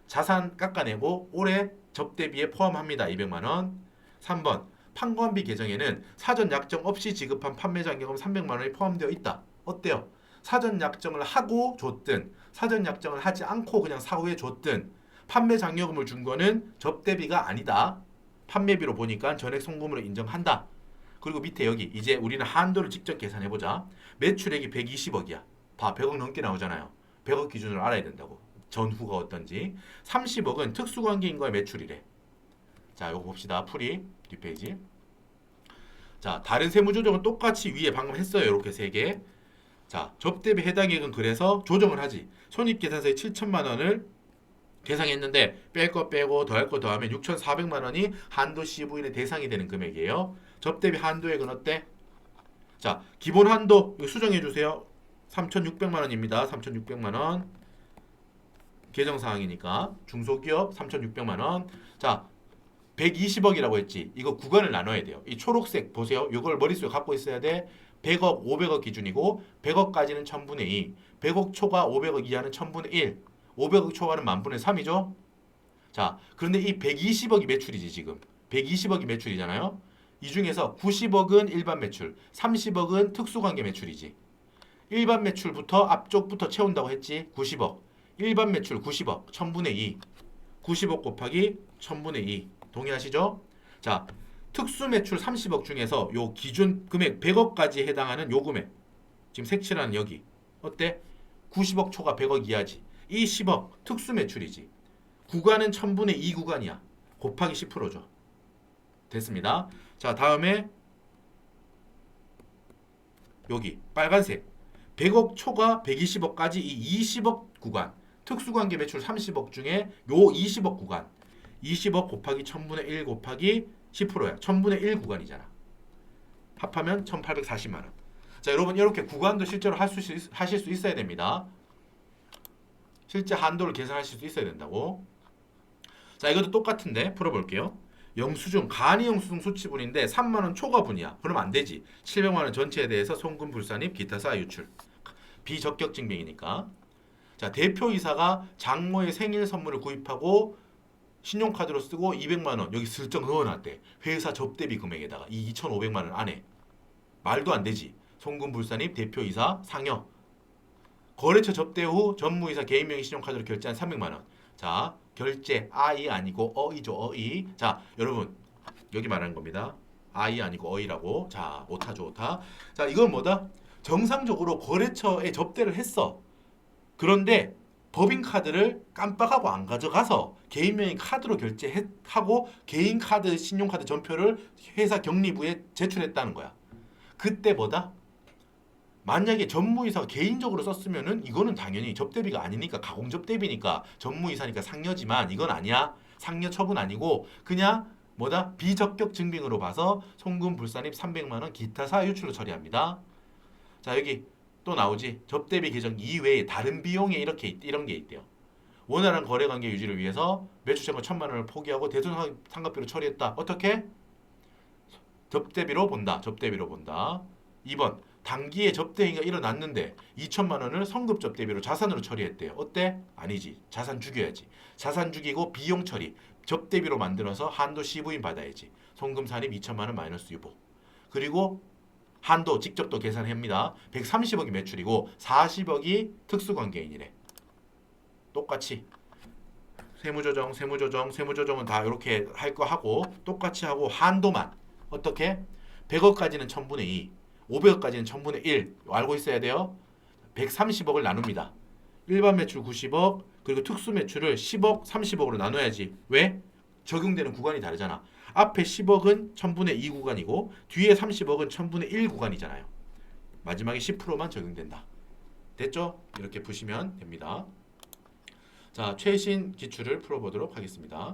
자산 깎아내고 올해 접대비에 포함합니다. 200만 원. 3번 판관비 계정에는 사전 약정 없이 지급한 판매 잔계금 300만 원이 포함되어 있다. 어때요? 사전 약정을 하고 줬든 사전 약정을 하지 않고 그냥 사후에 줬든 판매 잔여금을 준 거는 접대비가 아니다. 판매비로 보니까 전액 송금으로 인정한다. 그리고 밑에 여기 이제 우리는 한도를 직접 계산해보자. 매출액이 120억이야. 봐, 100억 넘게 나오잖아요. 100억 기준으로 알아야 된다고. 전후가 어떤지. 30억은 특수관계인과의 매출이래. 자, 이거 봅시다. 풀이 뒷페이지. 자, 다른 세무조정은 똑같이 위에 방금 했어요. 이렇게 3개. 자, 접대비 해당액은 그래서 조정을 하지. 손익계산서에 7천만 원을 계상했는데 뺄 거 빼고 더할 거 더하면 6,400만 원이 한도 시부인의 대상이 되는 금액이에요. 접대비 한도액은 어때? 자, 기본 한도 이거 수정해 주세요. 3,600만 원입니다. 3,600만 원. 계정 사항이니까 중소기업 3,600만 원. 자, 120억이라고 했지. 이거 구간을 나눠야 돼요. 이 초록색 보세요. 이걸 머릿속에 갖고 있어야 돼. 100억, 500억 기준이고 100억까지는 1000분의 2. 100억 초과 500억 이하는 1000분의 1. 500억 초과는 1000분의 3이죠. 자, 그런데 이 120억이 매출이지 지금. 120억이 매출이잖아요. 이 중에서 90억은 일반 매출, 30억은 특수관계 매출이지. 일반 매출부터 앞쪽부터 채운다고 했지. 90억. 일반 매출 90억, 1000분의 2. 90억 곱하기 1000분의 2. 동의하시죠? 자, 특수 매출 30억 중에서 요 기준 금액 100억까지 해당하는 요 금액. 지금 색칠하는 여기. 어때? 90억 초과 100억 이하지. 이 10억 특수 매출이지. 구간은 1000분의 2 구간이야. 곱하기 10%죠. 됐습니다. 자, 다음에 여기 빨간색 100억 초과 120억까지 이 20억 구간 특수관계 매출 30억 중에 요 20억 구간 20억 곱하기 1000분의 1 곱하기 10%야. 1000분의 1 구간이잖아. 합하면 1840만 원. 자, 여러분 이렇게 구간도 실제로 하실 수 있어야 됩니다. 실제 한도를 계산하실 수 있어야 된다고. 자, 이것도 똑같은데 풀어볼게요. 영수증, 간이 영수증 수취분인데 3만 원 초과분이야. 그러면 안 되지. 700만 원 전체에 대해서 송금, 불산입, 기타 사하 유출. 비적격 증빙이니까. 자, 대표이사가 장모의 생일 선물을 구입하고 신용카드로 쓰고 200만 원 여기 슬쩍 넣어놨대. 회사 접대비 금액에다가 이 2,500만 원 안에. 말도 안 되지. 송금, 불산입, 대표이사, 상여. 거래처 접대 후 전무이사 개인명의 신용카드로 결제한 300만 원. 자, 결제 아이 아니고 어이죠. 어이. 자, 여러분 여기 말하는 겁니다. 아이 아니고 어이라고. 자, 오타죠. 오타. 자, 이건 뭐다? 정상적으로 거래처에 접대를 했어. 그런데 법인카드를 깜빡하고 안 가져가서 개인명의 카드로 결제하고 개인카드 신용카드 전표를 회사 격리부에 제출했다는 거야. 그때 뭐다? 만약에 전무이사가 개인적으로 썼으면은 이거는 당연히 접대비가 아니니까 가공접대비니까 전무이사니까 상여지만 이건 아니야. 상여 처분 아니고 그냥 뭐다? 비적격 증빙으로 봐서 송금 불산입 300만 원 기타 사하 유출로 처리합니다. 자, 여기 또 나오지. 접대비 계정 이외에 다른 비용에 이런 게 있대요. 원활한 거래관계 유지를 위해서 매출액 1,000만 원을 포기하고 대손상각비로 처리했다. 어떻게? 접대비로 본다. 접대비로 본다. 2번. 단기에 접대 행위가 일어났는데 2천만 원을 성급 접대비로 자산으로 처리했대요. 어때? 아니지. 자산 죽여야지. 자산 죽이고 비용 처리. 접대비로 만들어서 한도 시부인 받아야지. 송금 산입 2천만 원 마이너스 유보. 그리고 한도 직접 또 계산합니다. 130억이 매출이고 40억이 특수관계인이래. 똑같이 세무조정은 다 이렇게 할 거 하고 똑같이 하고 한도만 어떻게? 100억까지는 1000분의 2, 500억까지는 1000분의 1 알고 있어야 돼요. 130억을 나눕니다. 일반 매출 90억 그리고 특수 매출을 10억, 30억으로 나눠야지. 왜? 적용되는 구간이 다르잖아. 앞에 10억은 1000분의 2 구간이고 뒤에 30억은 1000분의 1 구간이잖아요. 마지막에 10%만 적용된다. 됐죠? 이렇게 푸시면 됩니다. 자, 최신 기출을 풀어보도록 하겠습니다.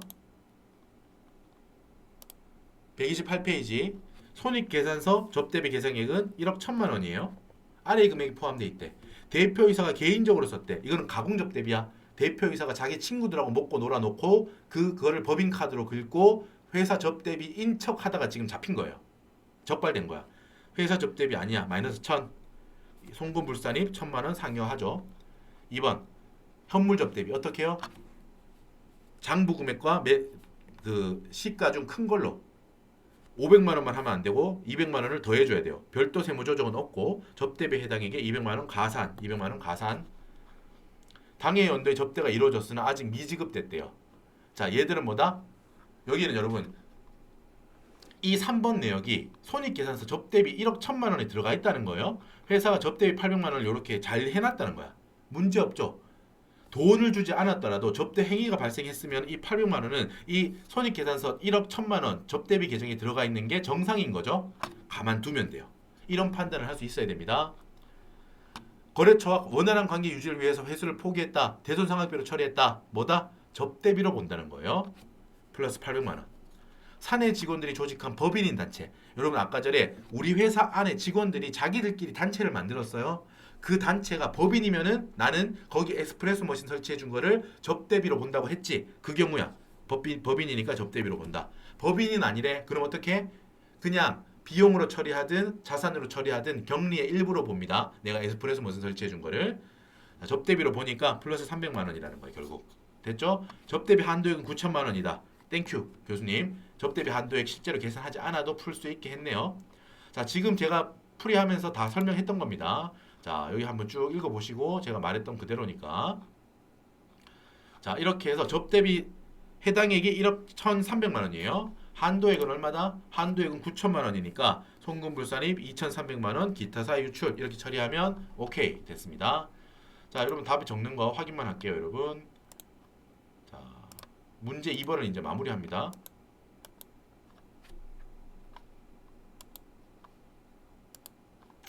128페이지 손익계산서 접대비 계산액은 1억 1천만 원이에요. 아래 금액이 포함되어 있대. 대표이사가 개인적으로 썼대. 이거는 가공접대비야. 대표이사가 자기 친구들하고 먹고 놀아놓고 그거를 법인카드로 긁고 회사 접대비 인척 하다가 지금 잡힌 거예요. 적발된 거야. 회사 접대비 아니야. 마이너스 1000. 송금 불산입 1000만 원 상여하죠. 2번 현물 접대비 어떻게 해요? 장부 금액과 시가 중 큰 걸로 500만 원만 하면 안 되고 200만 원을 더해줘야 돼요. 별도 세무 조정은 없고 접대비 해당액에 200만 원 가산, 200만 원 가산. 당해 연도에 접대가 이루어졌으나 아직 미지급됐대요. 자, 얘들은 뭐다? 여기는 여러분 이 3번 내역이 손익계산서 접대비 1억 1천만 원에 들어가 있다는 거예요. 회사가 접대비 800만 원을 이렇게 잘 해놨다는 거야. 문제 없죠. 돈을 주지 않았더라도 접대 행위가 발생했으면 이 800만 원은 이 손익계산서 1억 1천만 원 접대비 계정에 들어가 있는 게 정상인 거죠. 가만두면 돼요. 이런 판단을 할 수 있어야 됩니다. 거래처와 원활한 관계 유지를 위해서 회수를 포기했다. 대손상각비로 처리했다. 뭐다? 접대비로 본다는 거예요. 플러스 800만 원. 사내 직원들이 조직한 법인인 단체. 여러분 아까 전에 우리 회사 안에 직원들이 자기들끼리 단체를 만들었어요. 그 단체가 법인이면은 나는 거기 에스프레소 머신 설치해 준 거를 접대비로 본다고 했지. 그 경우야. 법인이니까 접대비로 본다. 법인은 아니래. 그럼 어떻게? 그냥 비용으로 처리하든 자산으로 처리하든 격리의 일부로 봅니다. 내가 에스프레소 머신 설치해 준 거를. 접대비로 보니까 플러스 300만 원이라는 거예요. 결국. 됐죠? 접대비 한도액은 9천만 원이다. 땡큐 교수님. 접대비 한도액 실제로 계산하지 않아도 풀 수 있게 했네요. 자, 지금 제가 풀이하면서 다 설명했던 겁니다. 자, 여기 한번 쭉 읽어보시고 제가 말했던 그대로니까. 자, 이렇게 해서 접대비 해당액이 1억 1,300만 원이에요. 한도액은 얼마다? 한도액은 9천만 원이니까 송금 불산입 2,300만 원 기타 사하 유출 이렇게 처리하면 오케이 됐습니다. 자, 여러분 답이 적는 거 확인만 할게요, 여러분. 자, 문제 2번을 이제 마무리합니다.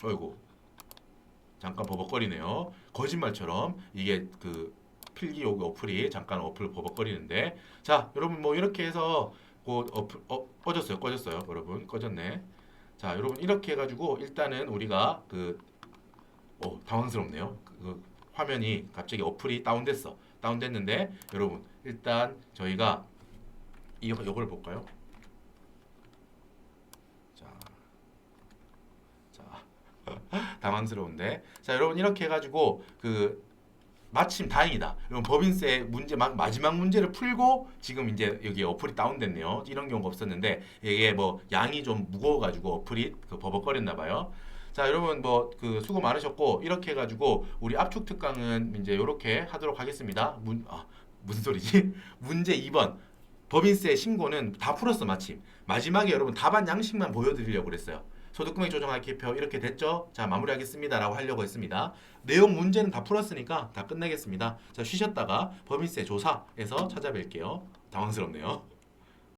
어이구. 잠깐 버벅거리네요. 거짓말처럼 이게 그 필기 요구 어플이 잠깐 어플 버벅거리는데 자, 여러분 뭐 이렇게 해서 꺼졌어요 여러분. 꺼졌네. 자 여러분 이렇게 해가지고 일단은 우리가 당황스럽네요. 화면이 갑자기 어플이 다운됐는데 여러분 일단 저희가 이걸 볼까요? 자, 자 당황스러운데 자 여러분 이렇게 해가지고 마침 다행이다. 여러분 법인세 문제 마지막 문제를 풀고 지금 이제 여기 어플이 다운됐네요. 이런 경우가 없었는데 이게 뭐 양이 좀 무거워가지고 어플이 버벅거렸나 봐요. 자 여러분 수고 많으셨고 이렇게 해가지고 우리 압축 특강은 이제 이렇게 하도록 하겠습니다. 무슨 소리지? 문제 2번 법인세 신고는 다 풀었어 마침. 마지막에 여러분 답안 양식만 보여드리려고 그랬어요. 소득금액 조정할 기표 이렇게 됐죠? 자 마무리하겠습니다 라고 하려고 했습니다. 내용 문제는 다 풀었으니까 다 끝내겠습니다. 자 쉬셨다가 법인세 조사에서 찾아뵐게요. 당황스럽네요.